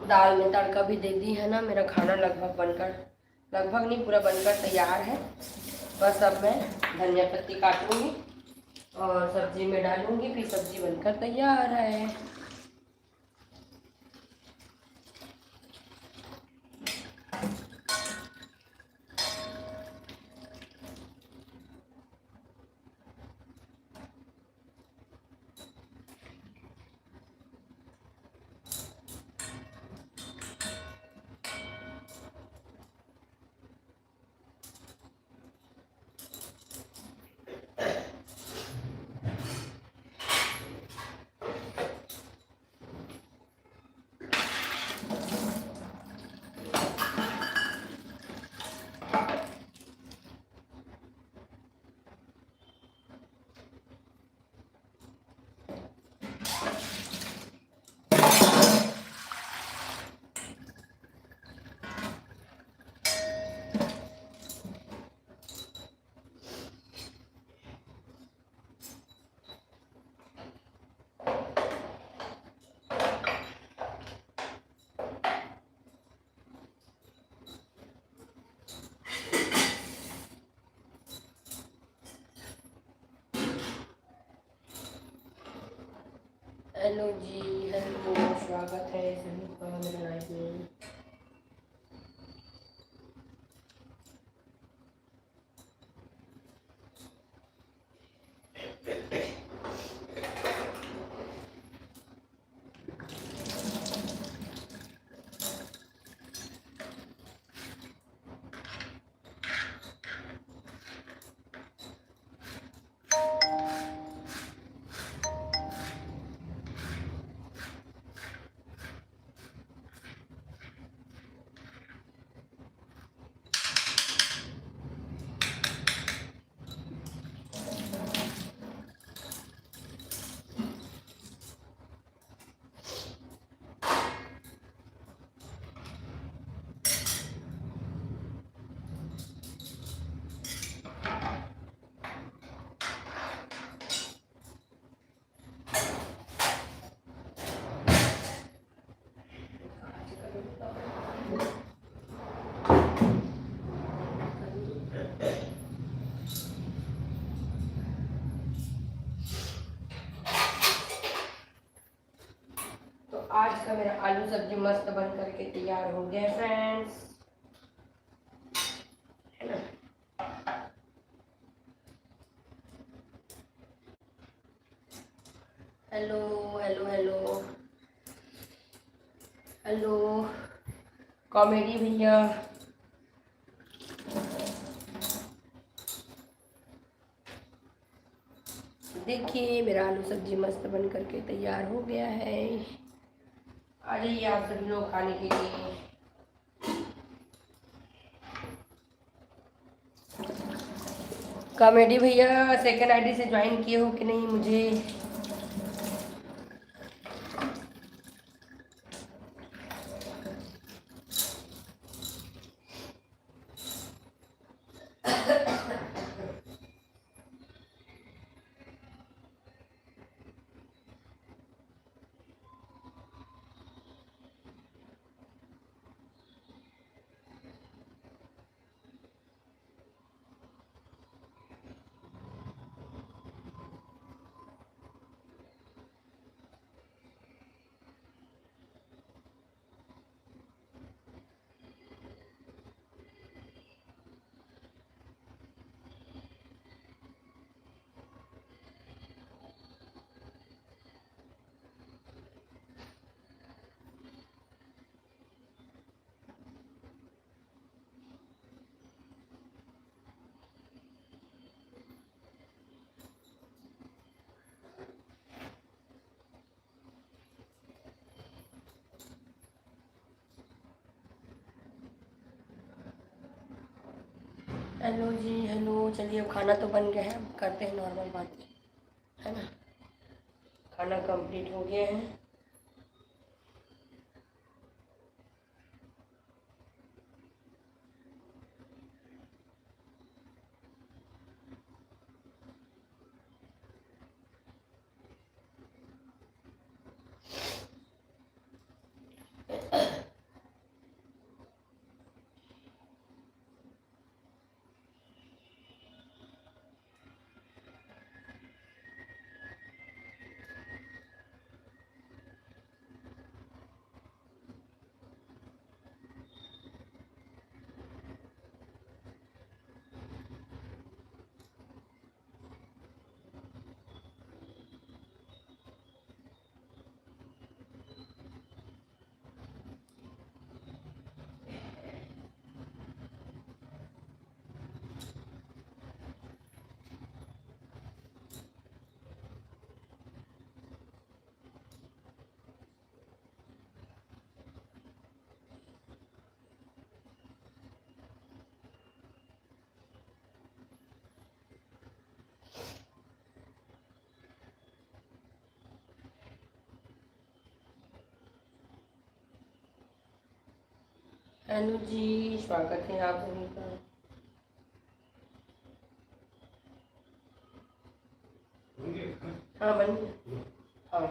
दाल में तड़का भी दे दी है ना। मेरा खाना लगभग नहीं, पूरा बनकर तैयार है। बस अब मैं धनिया पत्ती काटूंगी और सब्जी में डालूंगी, फिर सब्जी बनकर तैयार है। हेलो जी, हेलो, स्वागत है सभी का मेरे लाइव में। तो आज का मेरा आलू सब्जी मस्त बन करके तैयार हो गया फ्रेंड्स, है ना। Hello hello hello hello, comedy भैया। देखिए मेरा आलू सब्जी मस्त बन करके तैयार हो गया है। आ जाइए आप सभी लोग खाने के लिए। कॉमेडी भैया सेकंड आईडी से ज्वाइन किए हो कि नहीं मुझे हेलो जी हेलो। चलिए अब खाना तो बन गया है, अब करते हैं नॉर्मल बात, है ना। खाना कंप्लीट हो गया है। हेलो जी, स्वागत है आप सभी का। हाँ बन गया। हाँ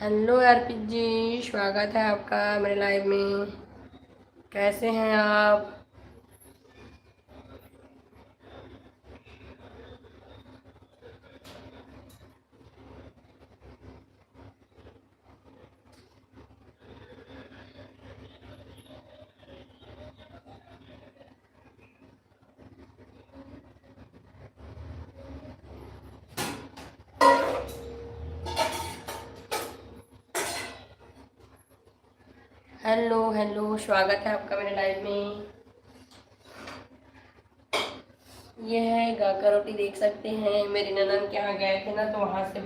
हेलो अर्पित जी, स्वागत है आपका मेरे लाइव में। कैसे हैं आप? हेलो हेलो, स्वागत है आपका मेरे लाइव में। ये है गाका रोटी, देख सकते हैं। मेरी ननद के यहाँ गए थे ना, तो वहाँ से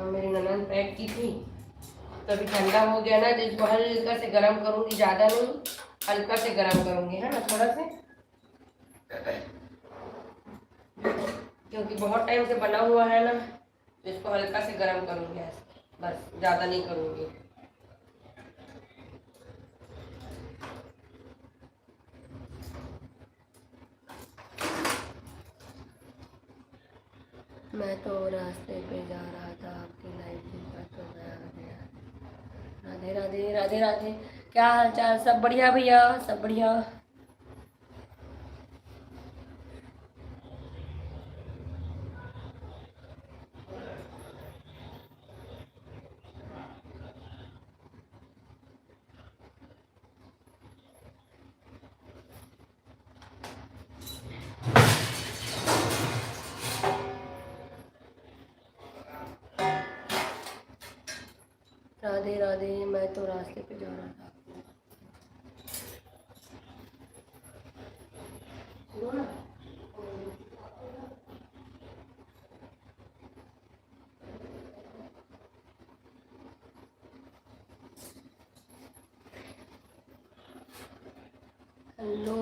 मेरी ननद पैक की थी। तो अभी ठंडा हो गया ना, तो इसको हल्का से गर्म करूँगी, ज़्यादा नहीं, हल्का से गर्म करूँगी, है ना, थोड़ा से, क्योंकि बहुत टाइम से बना हुआ है ना, तो इसको हल्का से गर्म करूँगी ऐसे, बस ज़्यादा नहीं करूँगी। मैं तो रास्ते पे जा रहा था, आपकी लाइफ देखा तो मैं आ गया। राधे राधे राधे राधे। क्या हाल चाल? सब बढ़िया भैया, सब बढ़िया। राधे राधे। मैं तो रास्ते पे जा रहा था। हेलो।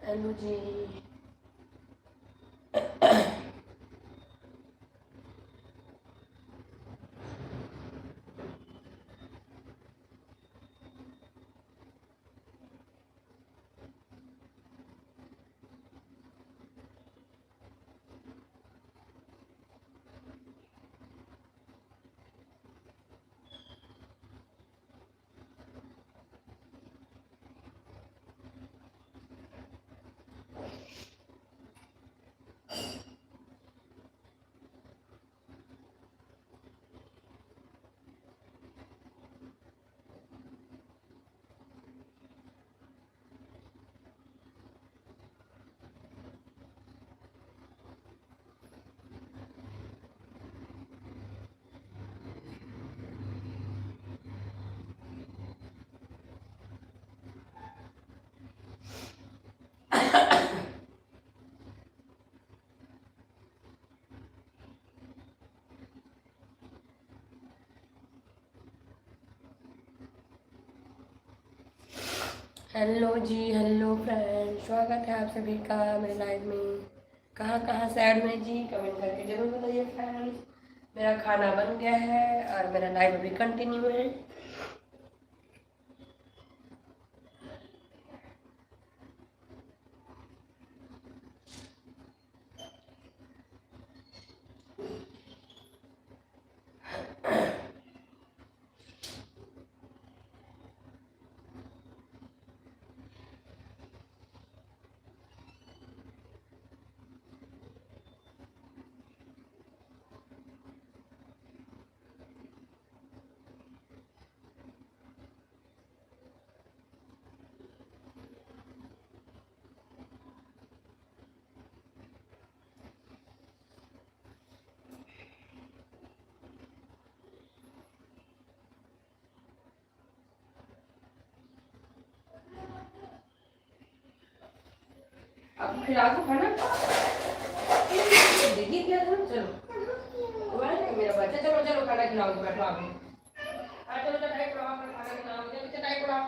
हेलो जी। हेलो जी, हेलो फ्रेंड, स्वागत है आप सभी का मेरे लाइव में। कहाँ कहाँ से ऐड में जी, कमेंट करके जरूर बताइए फ्रेंड्स। मेरा खाना बन गया है और मेरा लाइव अभी कंटिन्यू है। अब खिला दो खाना, देखिए क्या था। चलो मेरा बच्चा, चलो चलो खाना खिलाओ, बैठो आप। चलो चटाई पड़ाओ, खाना खिलाओ, चटाई पड़ाओ।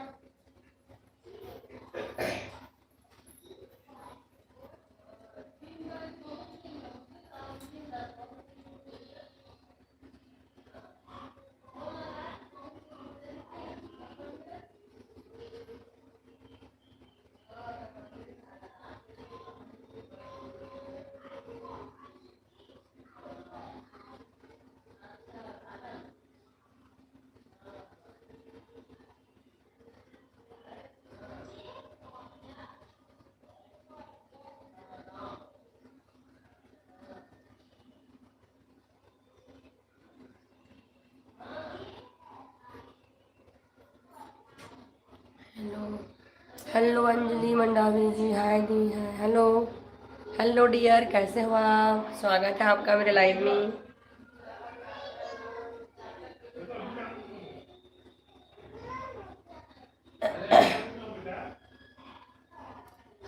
हेलो हेलो अंजलि मंडावी जी, हाय दी है। हेलो हेलो डियर, कैसे हो आप? स्वागत है आपका मेरे लाइव में।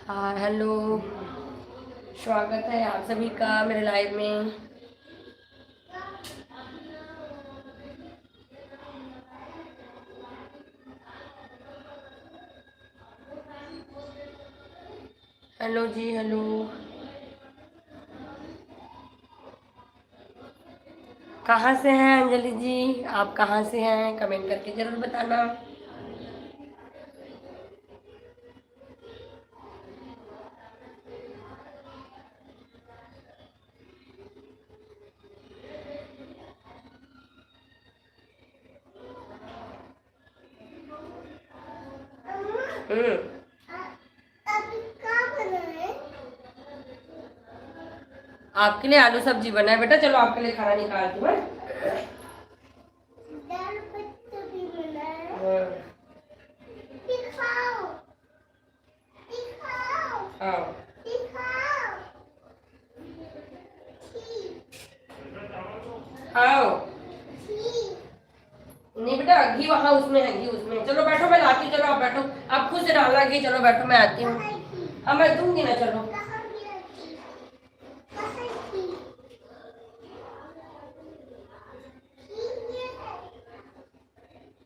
हाँ हेलो, स्वागत है आप सभी का मेरे लाइव में। हेलो जी, हेलो। कहाँ से हैं अंजलि जी, आप कहाँ से हैं? कमेंट करके जरूर बताना। हम्म, आपके लिए आलू सब्जी बना है बेटा, चलो आपके लिए खाना निकालती हूँ। हाँ आओ। नहीं बेटा, घी वहाँ उसमें है, घी उसमें। चलो बैठो, मैं लाती हूँ। चलो आप बैठो, आप खुद से डालना घी। चलो बैठो, मैं आती हूँ। हाँ मैं दूंगी ना, चलो।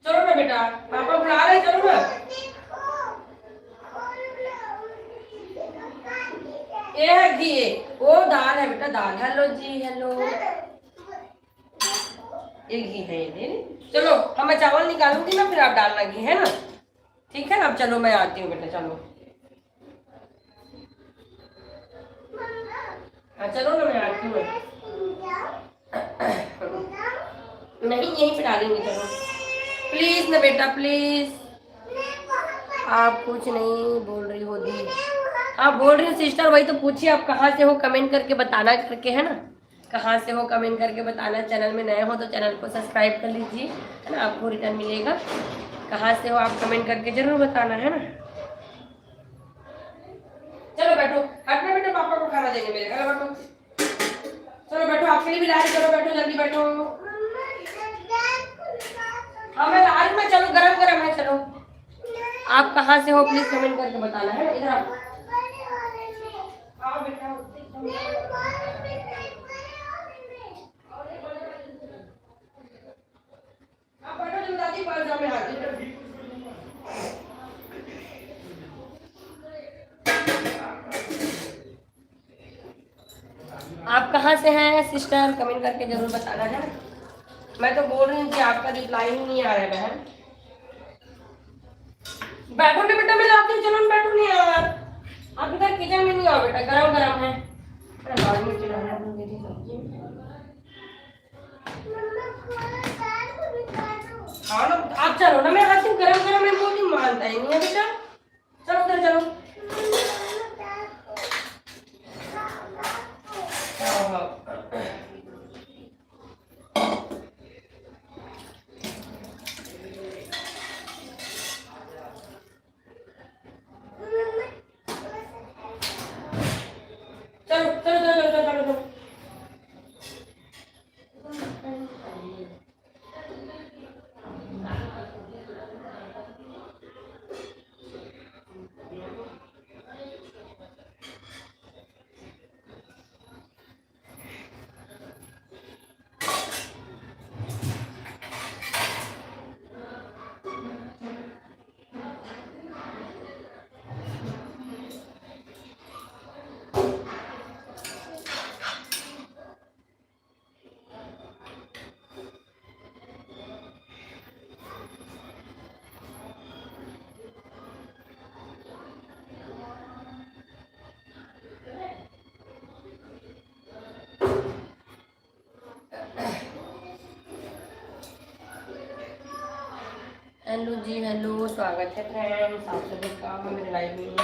चलो ना बेटा, पापा बुला रहे, चलो ना। ये है घी, वो दाल है बेटा, दाल। हेलो जी, हेलो। ये घी है ये। चलो हम मैं चावल निकालूंगी ना, फिर आप डालना घी, है ना? ठीक है, अब चलो मैं आती हूँ बेटा, चलो। हाँ चलो ना, मैं आती हूँ। नहीं, यहीं पे डालेंगे, चलो। प्लीज ना बेटा, प्लीज। आप कुछ नहीं बोल रही हो दी? आप बोल रही हो सिस्टर, वही तो पूछिए, आप कहाँ से हो कमेंट करके बताना करके, है ना? कहाँ से हो कमेंट करके बताना। चैनल में नए हो तो चैनल को सब्सक्राइब कर लीजिए, है ना? आपको रिटर्न मिलेगा। कहाँ से हो आप कमेंट करके जरूर बताना, है ना? चलो बैठो, हटना बेटा, पापा को खाना देंगे मेरे। चलो बैठो, चलो बैठो, आपके लिए भी ला रही। चलो बैठो, जल्दी बैठो। हाँ मैं ला रही, मैं। चलो, गरम गरम है, चलो। आप कहाँ से हो प्लीज कमेंट करके बताना, है? इधर आओ। आओ बेटा। आप बैठो, जल्दी दादी, पास जाओ, मैं आती हूँ। आप कहाँ से हैं सिस्टर, कमेंट करके जरूर बताना, है ना? मैं तो बोल रही हूँ कि आपका रिप्लाई ही नहीं आ रहा है बहन। बैठो ना बेटा, मैं लाती हूँ, चलो ना, बैठो नहीं यार। आप इधर किचन में नहीं आओ बेटा, गरम गरम है। लाल मिर्च डालना भूल गई थी सब्जी में। हाँ ना, आप चलो ना, मैं आती हूँ, गरम गरम है, बोली मानता ही नहीं है बेटा। चलो उधर चलो। हाँ हाँ। चलो चलो चलो चलो चलो चलो। हेलो जी, हेलो, स्वागत है फ्रेंड्स आप सभी का मेरे लाइव में।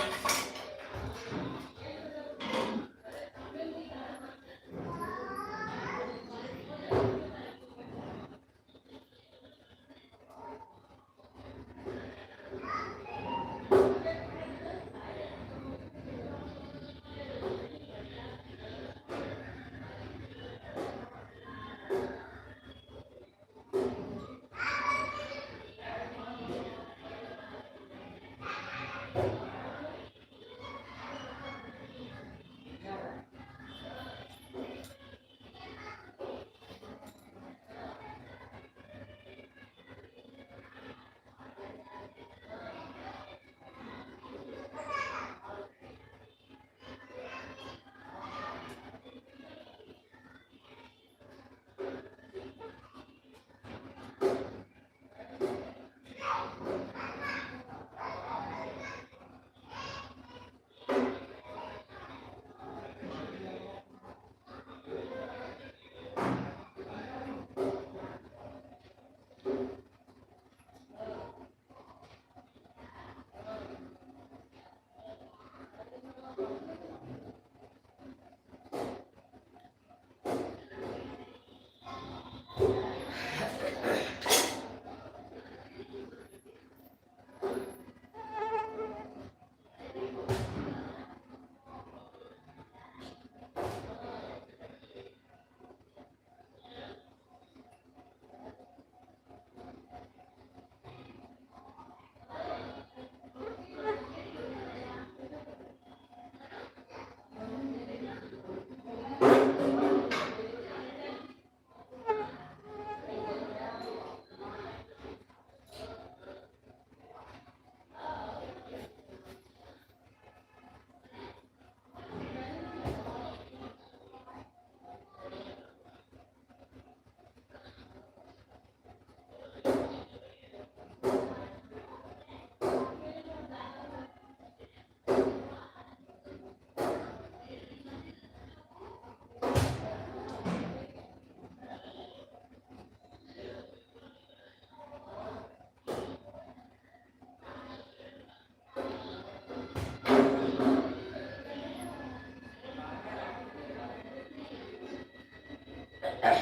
हेलो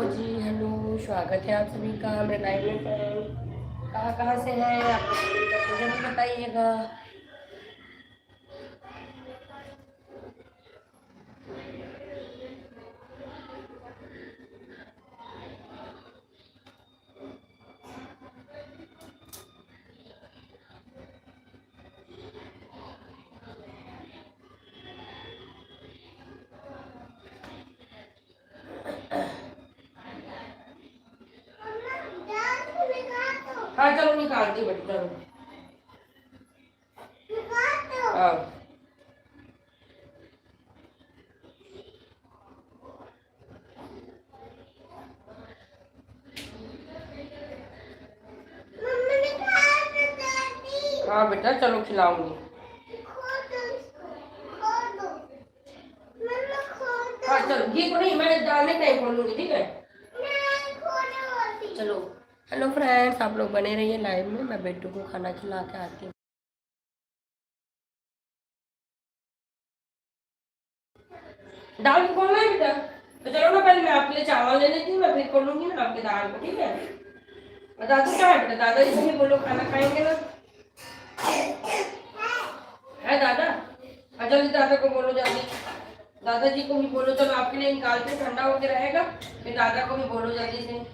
जी, हेलो, स्वागत है आप सभी का मेरे लाइव में। फ्रेंड कहाँ कहाँ से हैं आप लोग मुझे भी बताइएगा। हाँ चलो निकालती हूँ बेटा, चलो। हाँ हाँ बेटा चलो खिलाऊंगी। हाँ चलो, घी को नहीं, मैं डालने टाइम खोलूंगी, ठीक है। चलो हेलो फ्रेंड्स, आप लोग बने रहिए लाइव में, मैं बेटू को खाना खिला के आती हूँ। दाल को खोलना है बेटा, तो चलो ना पहले मैं आपके लिए चावल ले लेती हूँ, मैं फिर खोलूंगी ना आपके दाल को, ठीक है। और दादा क्या है बेटा, दादाजी से भी बोलो खाना खाएंगे ना, है दादा। और जल्दी दादा को बोलो, जल्दी दादाजी को भी बोलो। चलो आपके लिए निकालते, ठंडा होके रहेगा, फिर दादा को भी बोलो जल्दी से।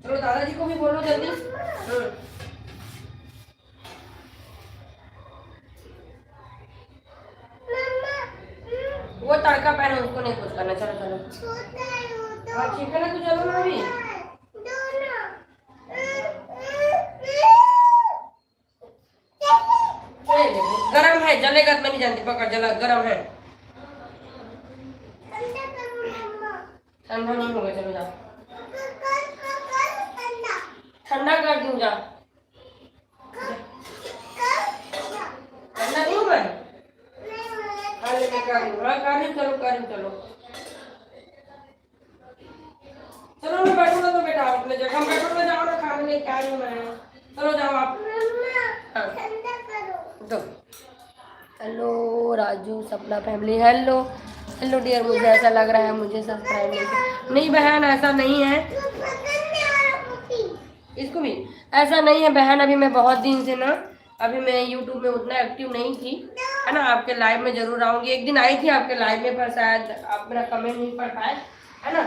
चलो दादाजी को भी बोलो जल्दी। वो तड़का पहना, उसको नहीं कुछ करना। चलो चलो, हाँ ठीक है ना, तू चलो ना अभी। गरम है, जलेगा मैं नहीं जानती, पकड़, जला गरम है। ठंडा नहीं होगा, चलो जाओ, ठंडा कर दूं जा। ठंडा नहीं होगा, हाँ लेके कर दूं, हाँ कर दूं, चलो कर दूं, चलो चलो। मैं बैठूंगा तो बेटा अपने जगह बैठूंगा, जाओ ना खाने लेके आ रही हूँ मैं। चलो जाओ आप। हाँ तो हेलो राजू सपना फैमिली, हेलो हेलो डियर। मुझे ऐसा लग रहा है मुझे सब्सक्राइब नहीं बहन, ऐसा नहीं है। इसको भी ऐसा नहीं है बहन, अभी मैं बहुत दिन से ना, अभी मैं यूट्यूब में उतना एक्टिव नहीं थी, है ना। आपके लाइव में जरूर आऊंगी, एक दिन आई थी आपके लाइव में, पर शायद आप मेरा कमेंट नहीं पढ़ पाए, है ना।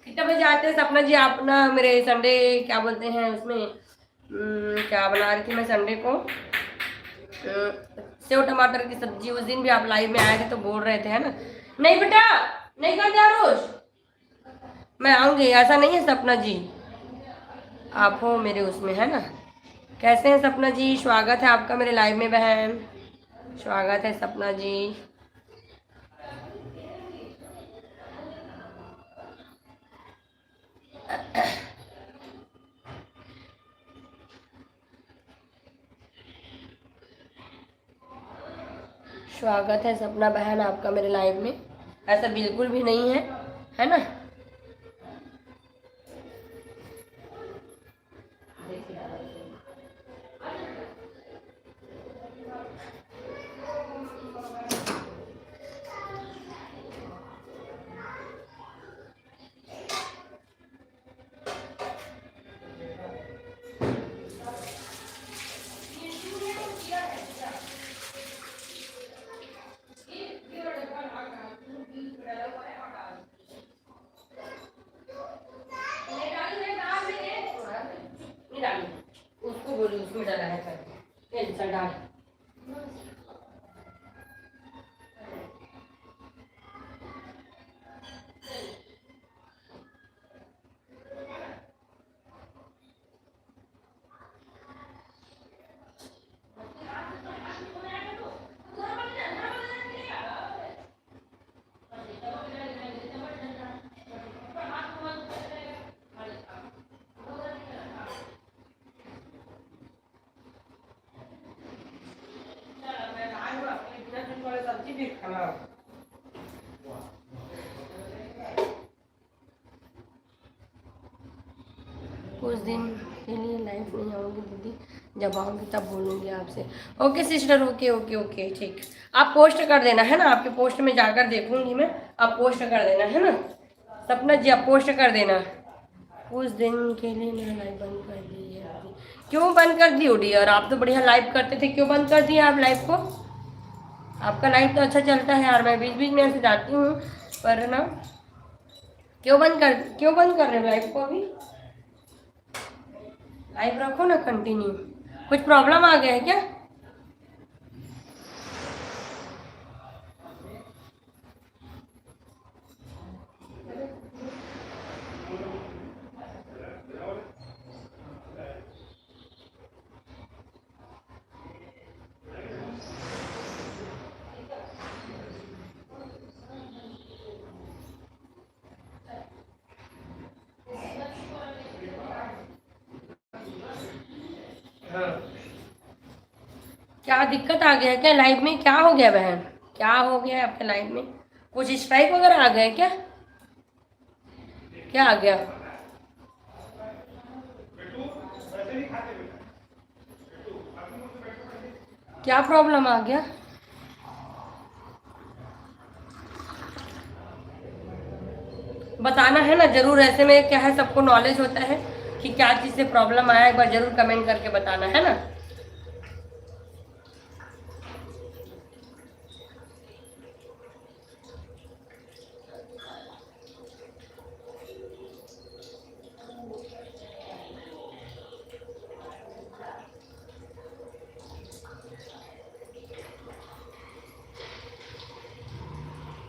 कितने बजे आते हैं सपना जी आप ना मेरे संडे, क्या बोलते हैं उसमें, क्या बना रही थी मैं संडे को, सेव टमाटर की सब्जी। उस दिन भी आप लाइव में आए थे तो बोल रहे थे, है ना। नहीं बेटा नहीं कर दिया रोज, मैं आऊंगी, ऐसा नहीं है सपना जी, आप हो मेरे उसमें, है ना। कैसे हैं सपना जी, स्वागत है आपका मेरे लाइव में बहन, स्वागत है सपना जी। स्वागत है सपना बहन आपका मेरे लाइव में, ऐसा बिल्कुल भी नहीं है ना। उसको बोली, उसमें डाला है कर डाल। कुछ दिन के लिए लाइव नहीं आऊँगी दीदी, जब आऊँगी तब बोलूँगी आपसे। Okay sister, okay okay okay ठीक। आप पोस्ट कर देना है ना, आपके पोस्ट में जाकर देखूंगी मैं, आप पोस्ट कर देना है ना सपना जी, आप पोस्ट कर देना। कुछ दिन के लिए मेरा लाइव बंद कर दी है। क्यों बंद कर दी हो डियर? आप तो बढ़िया लाइव करते थे, क्यों बंद कर दिया आप लाइव को? आपका लाइव तो अच्छा चलता है यार, मैं बीच बीच में ऐसे जाती हूँ पर ना, क्यों बंद कर रहे हो लाइव को? अभी लाइव रखो ना कंटिन्यू। कुछ प्रॉब्लम आ गया है क्या? क्या दिक्कत आ गया है क्या लाइव में? क्या हो गया बहन, क्या हो गया है आपके लाइव में? कुछ स्ट्राइक वगैरह आ गए क्या? क्या आ गया? क्या प्रॉब्लम आ गया? बताना है ना जरूर, ऐसे में क्या है, सबको नॉलेज होता है कि क्या चीज़ से प्रॉब्लम आया, एक बार जरूर कमेंट करके बताना है ना।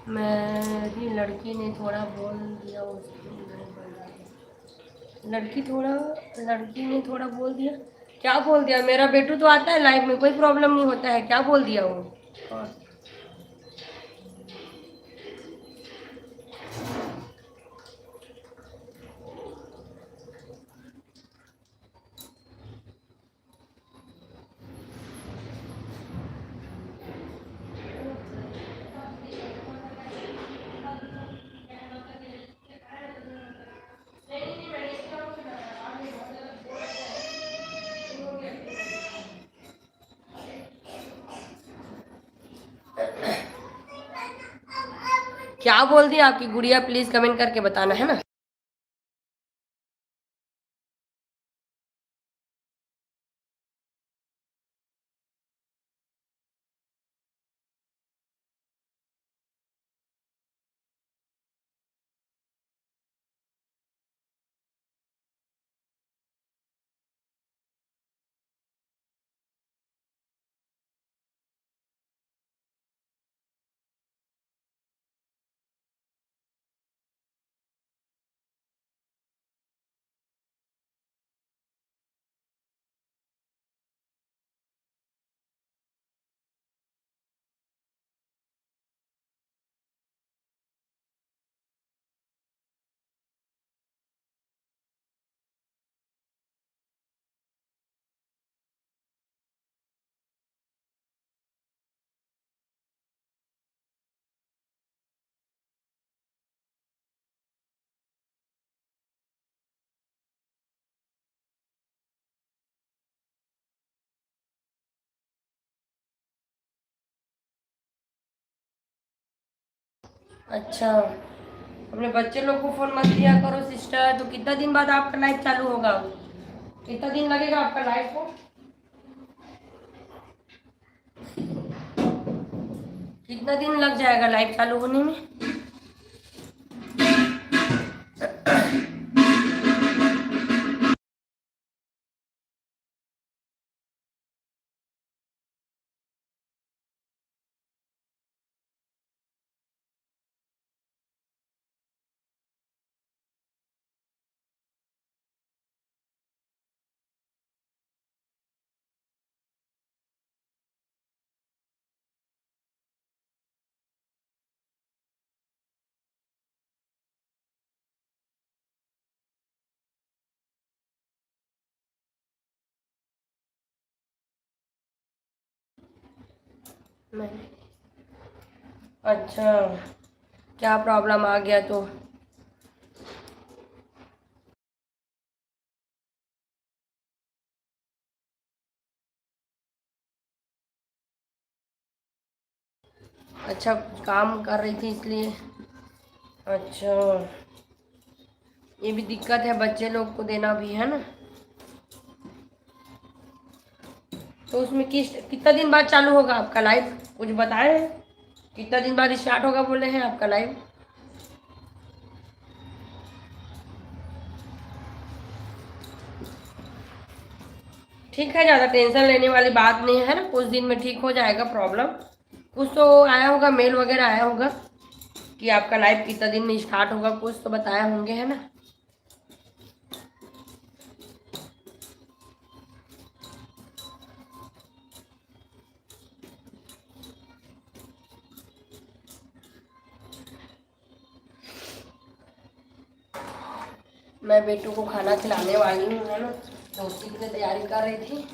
मेरी लड़की ने थोड़ा बोल दिया लड़की ने थोड़ा बोल दिया। क्या बोल दिया? मेरा बेटू तो आता है लाइव में, कोई प्रॉब्लम नहीं होता है। क्या बोल दिया वो? और क्या बोल दिया आपकी गुड़िया? प्लीज कमेंट करके बताना है ना। अच्छा, अपने बच्चे लोग को फोन मत दिया करो सिस्टर। तो कितना दिन बाद आपका लाइव चालू होगा? कितना दिन लगेगा आपका लाइव को? कितना दिन लग जाएगा लाइव चालू होने में? नहीं। अच्छा, क्या प्रॉब्लम आ गया तो? अच्छा, कुछ काम कर रही थी इसलिए। अच्छा, ये भी दिक्कत है, बच्चे लोग को देना भी है ना। तो उसमें कितना दिन बाद चालू होगा आपका लाइव, कुछ बताए हैं? कितना दिन बाद स्टार्ट होगा बोल रहे हैं आपका लाइव? ठीक है, ज़्यादा टेंशन लेने वाली बात नहीं है ना, कुछ दिन में ठीक हो जाएगा प्रॉब्लम। कुछ तो आया होगा, मेल वगैरह आया होगा कि आपका लाइव कितना दिन में स्टार्ट होगा, कुछ तो बताया होंगे, है ना। मैं बेटू को खाना खिलाने वाली हूँ, है ना, तो उसी के लिए तैयारी कर रही थी।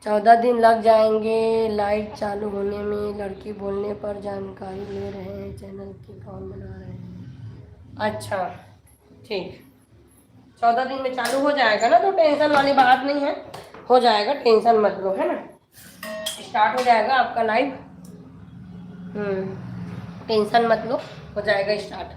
14 दिन लग जाएंगे लाइट चालू होने में। लड़की बोलने पर जानकारी ले रहे हैं, चैनल की कौन बना रहे हैं। अच्छा, ठीक। 14 दिन में चालू हो जाएगा ना, तो टेंशन वाली बात नहीं है, हो जाएगा, टेंशन मत लो, है ना। स्टार्ट हो जाएगा आपका लाइव। टेंशन मत लो, हो जाएगा स्टार्ट।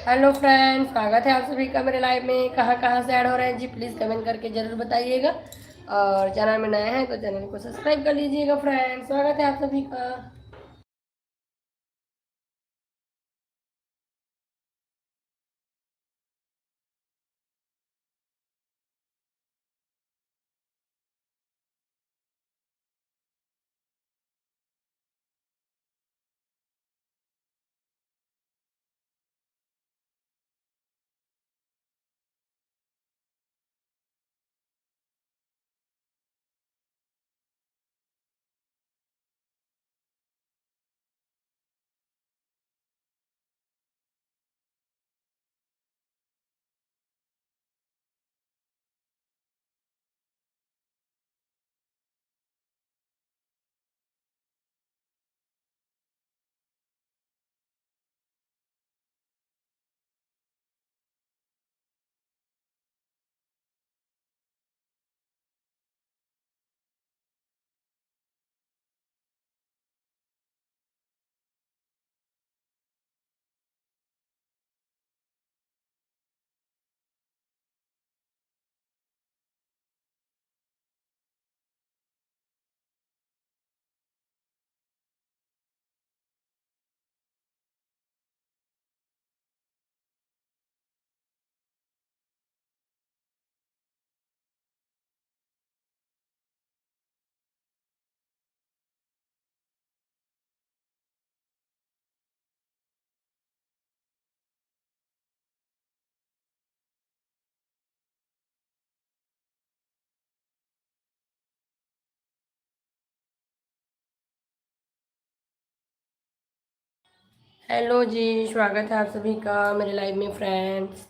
हेलो फ्रेंड्स, स्वागत है आप सभी का मेरे लाइव में। कहाँ कहाँ से ऐड हो रहे हैं जी, प्लीज़ कमेंट करके ज़रूर बताइएगा। और चैनल में नए हैं तो चैनल को सब्सक्राइब कर लीजिएगा। फ्रेंड्स, स्वागत है आप सभी का। हेलो जी, स्वागत है आप सभी का मेरे लाइव में फ्रेंड्स।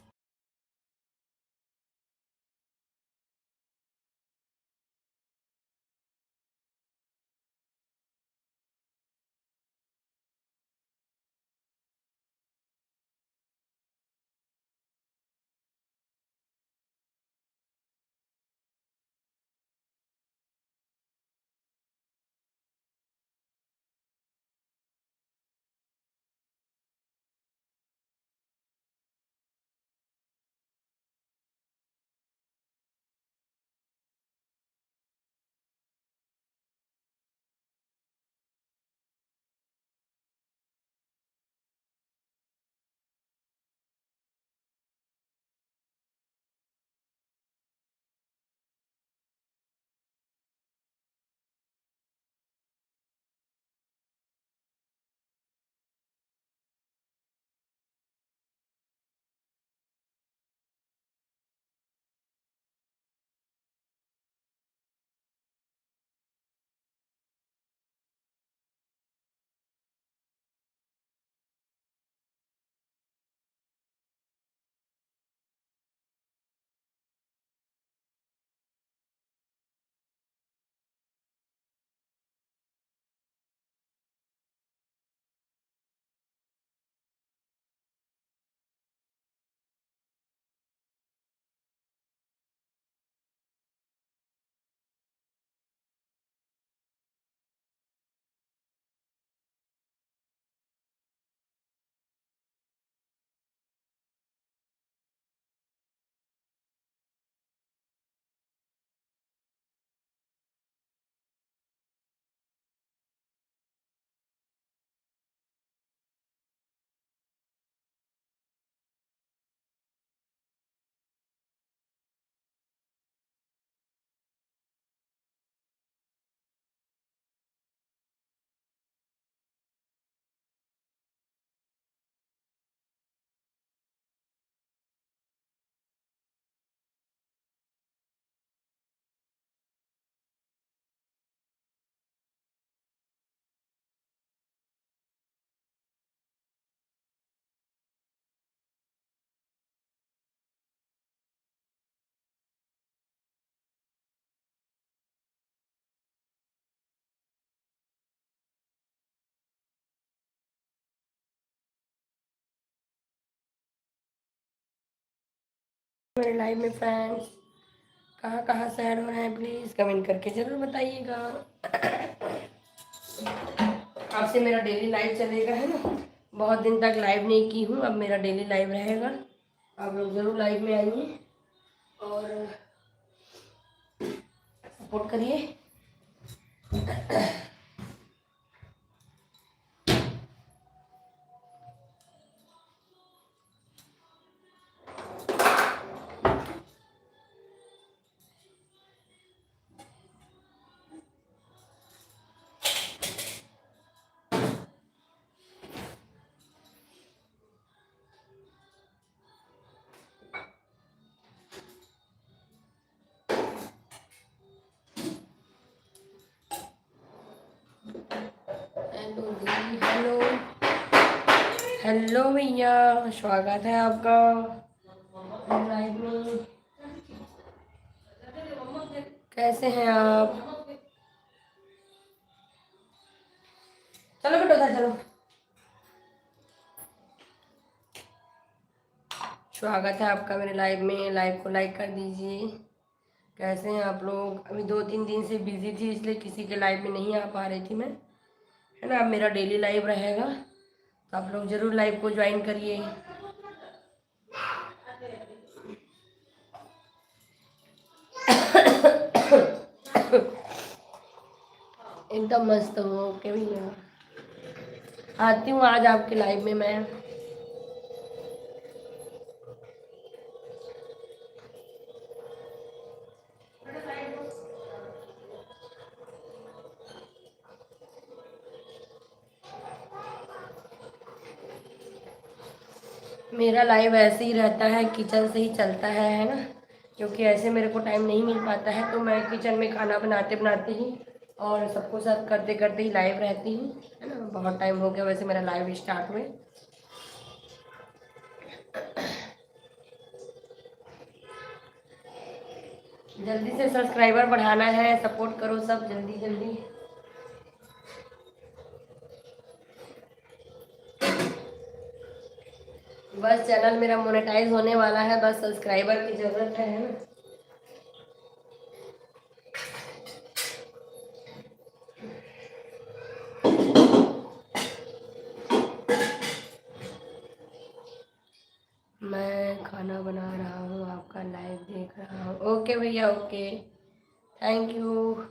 मेरे लाइव में फ्रेंड्स, कहाँ कहाँ से ऐड हो रहे हैं प्लीज़ कमेंट करके ज़रूर बताइएगा। आपसे मेरा डेली लाइव चलेगा है ना, बहुत दिन तक लाइव नहीं की हूँ, अब मेरा डेली लाइव रहेगा। आप लोग ज़रूर लाइव में आइए और सपोर्ट करिए। हेलो दीदी, हेलो हेलो भैया, स्वागत है आपका लाइव में। कैसे हैं आप? चलो बेटा उधर चलो। स्वागत है आपका मेरे लाइव में। लाइव को लाइक कर दीजिए। कैसे हैं आप लोग? अभी 2-3 दिन से बिजी थी, इसलिए किसी के लाइव में नहीं आ पा रही थी मैं, है ना। अब मेरा डेली लाइव रहेगा, तो आप लोग ज़रूर लाइव को ज्वाइन करिए। एकदम मस्त हो। ओके भैया, आती हूँ आज आपके लाइव में मैं। मेरा लाइव ऐसे ही रहता है, किचन से ही चलता है ना। क्योंकि ऐसे मेरे को टाइम नहीं मिल पाता है, तो मैं किचन में खाना बनाते बनाते ही और सबको सर्व करते करते ही लाइव रहती हूँ, है ना। बहुत टाइम हो गया वैसे मेरा लाइव स्टार्ट हुए। जल्दी से सब्सक्राइबर बढ़ाना है, सपोर्ट करो सब जल्दी जल्दी। बस चैनल मेरा मोनेटाइज होने वाला है, बस सब्सक्राइबर की ज़रूरत है ना। मैं खाना बना रहा हूँ, आपका लाइव देख रहा हूँ। ओके भैया, ओके, थैंक यू।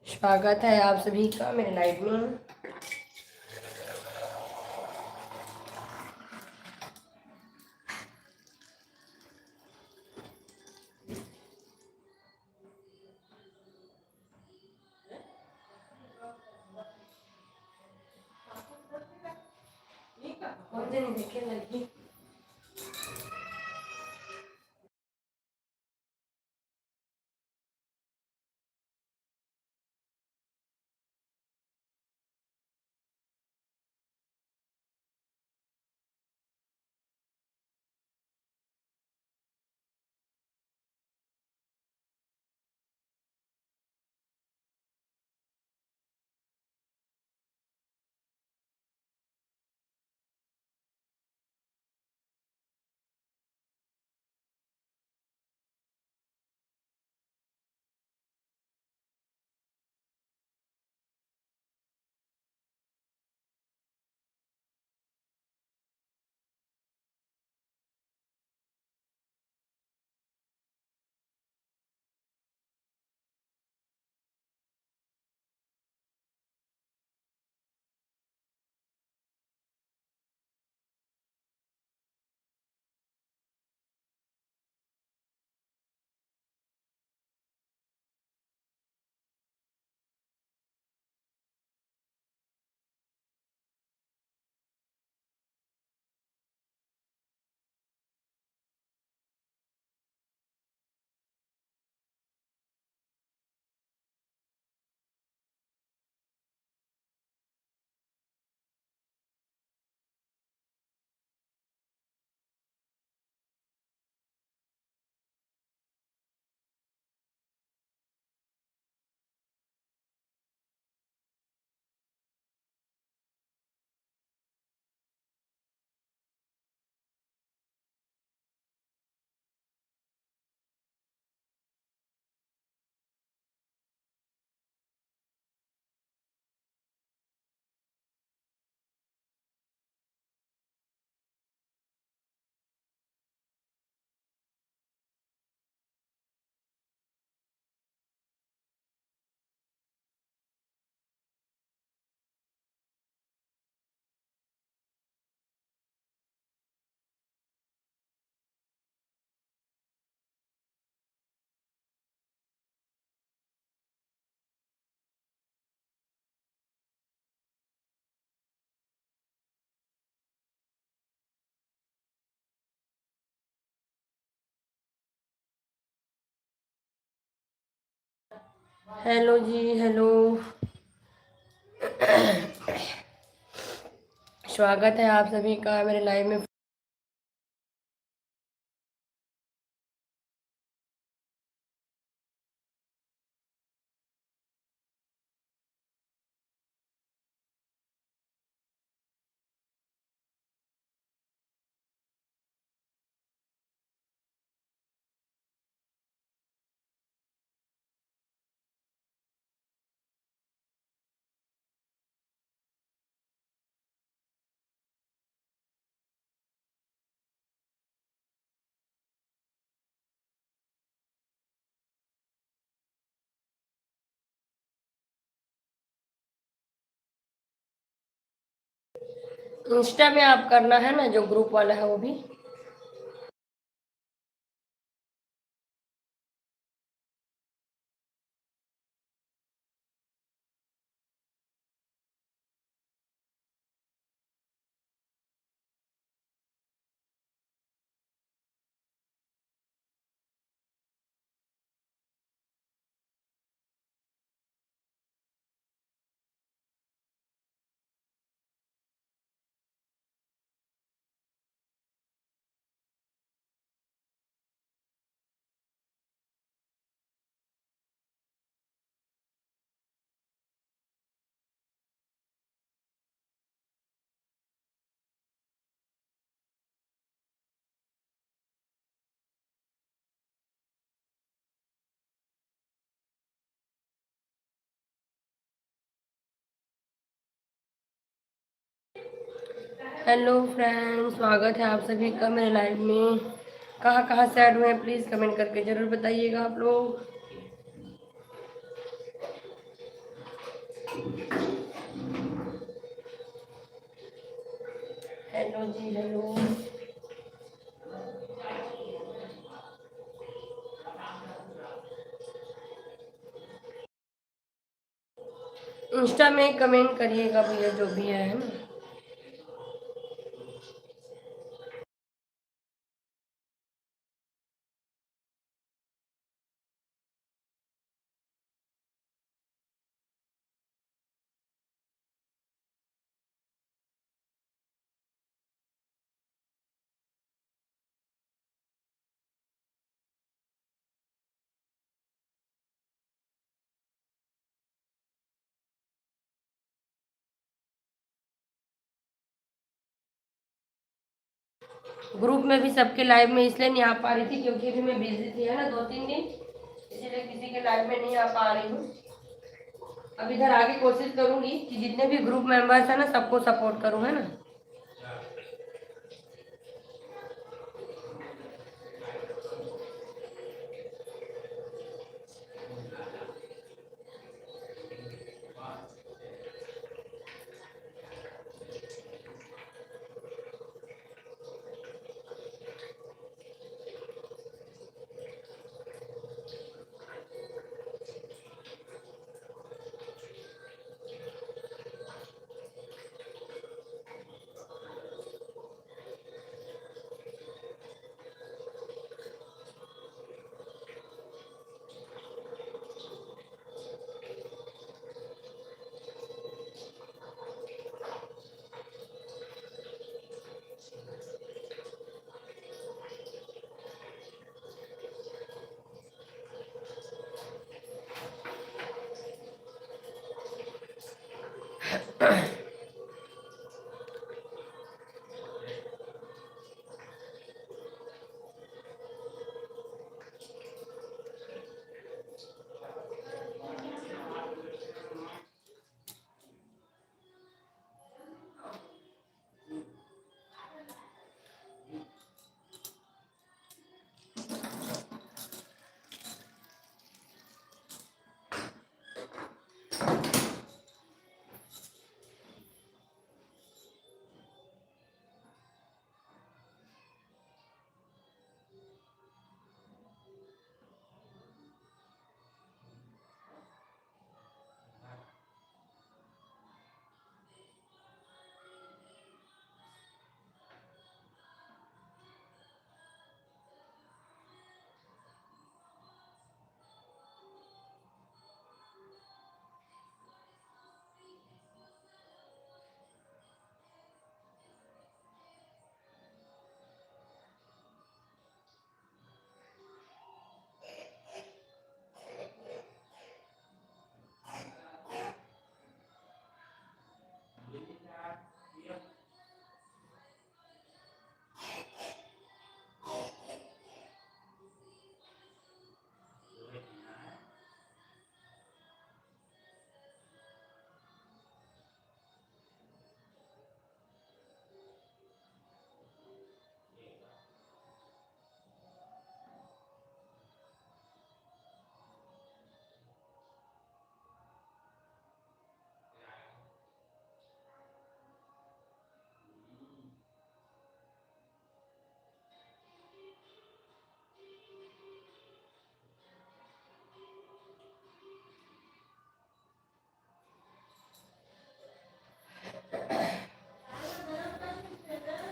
स्वागत है आप सभी का मेरे लाइव में। मुझे नहीं देखे लड़की। हेलो जी, हेलो। स्वागत है आप सभी का मेरे लाइव में। इंस्टा में आप करना है ना, जो ग्रुप वाला है वो भी। हेलो फ्रेंड्स, स्वागत है आप सभी का मेरे लाइव में। कहाँ कहाँ से ऐड हुए हैं प्लीज़ कमेंट करके ज़रूर बताइएगा आप लोग। हेलो जी, हेलो। इंस्टा में कमेंट करिएगा भैया, जो भी है ना। ग्रुप में भी सबके लाइव में इसलिए नहीं आ पा रही थी क्योंकि अभी मैं बिजी थी, है ना, 2-3 दिन, इसीलिए किसी के लाइव में नहीं आ पा रही हूँ। अब इधर आगे कोशिश करूंगी कि जितने भी ग्रुप मेंबर्स हैं ना सबको सपोर्ट करूँ, है ना।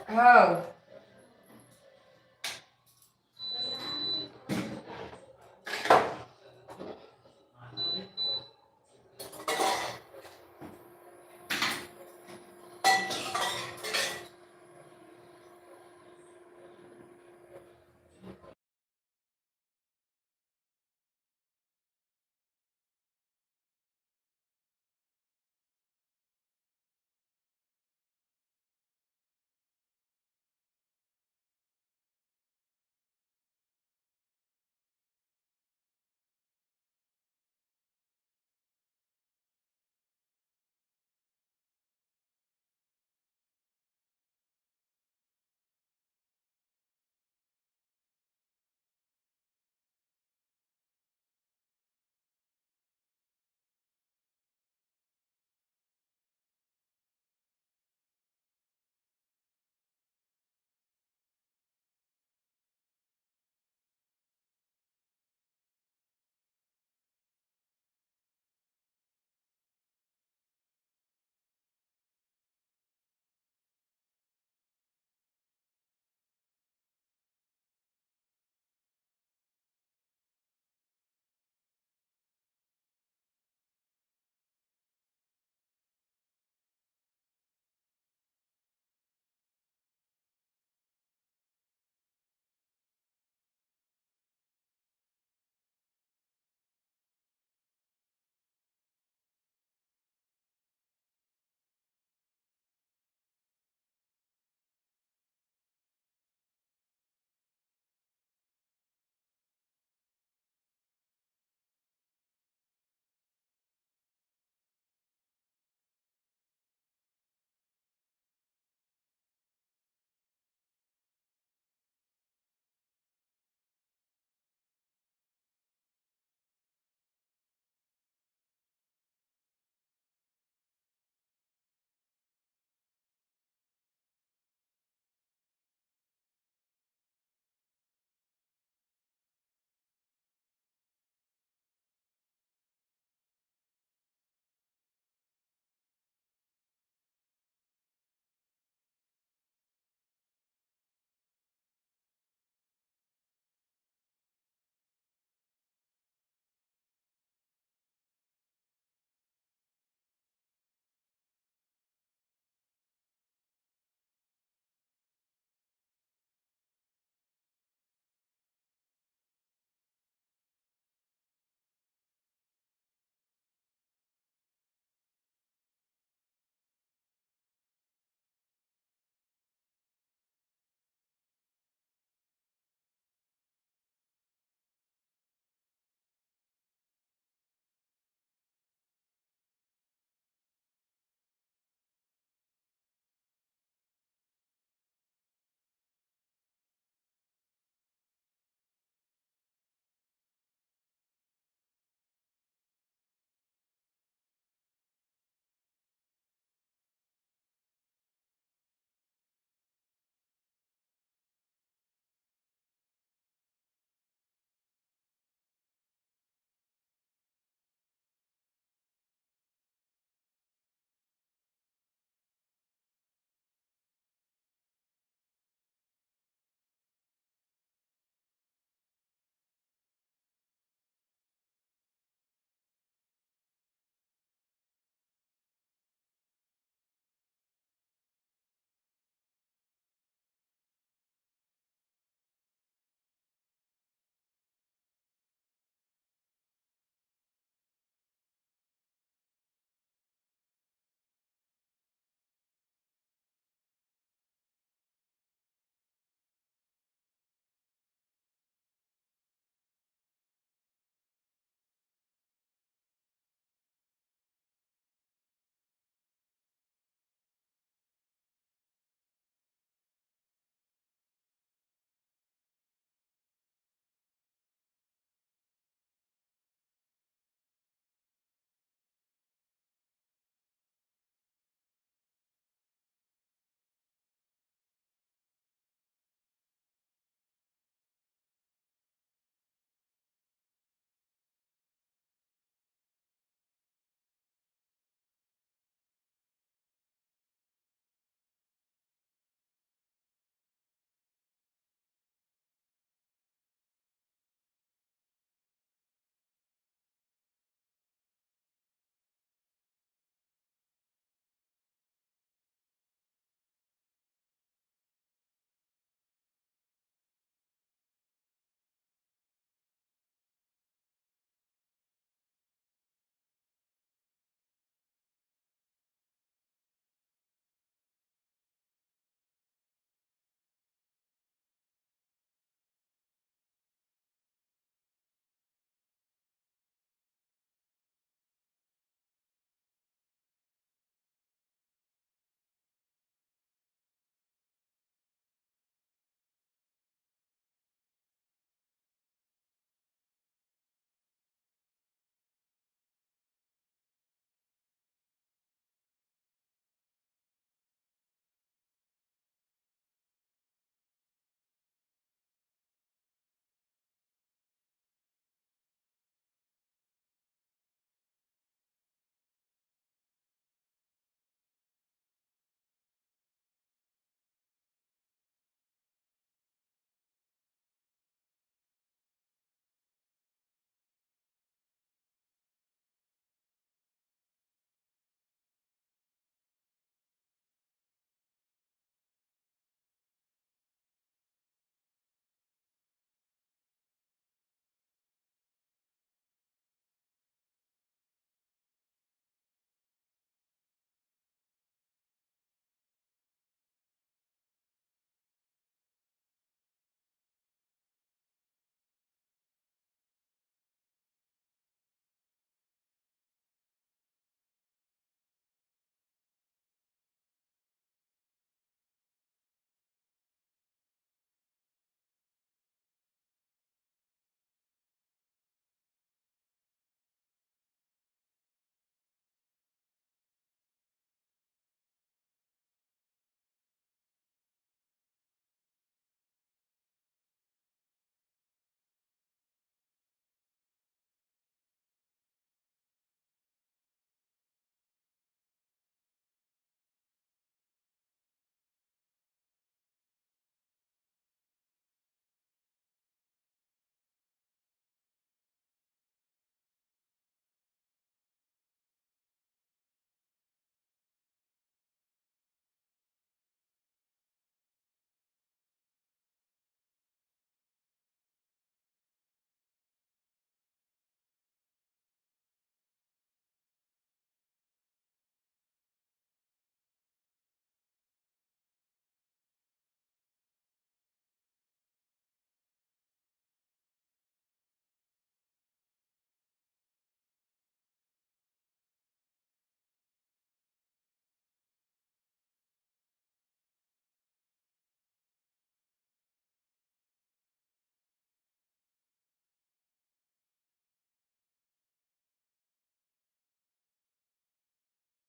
हाँ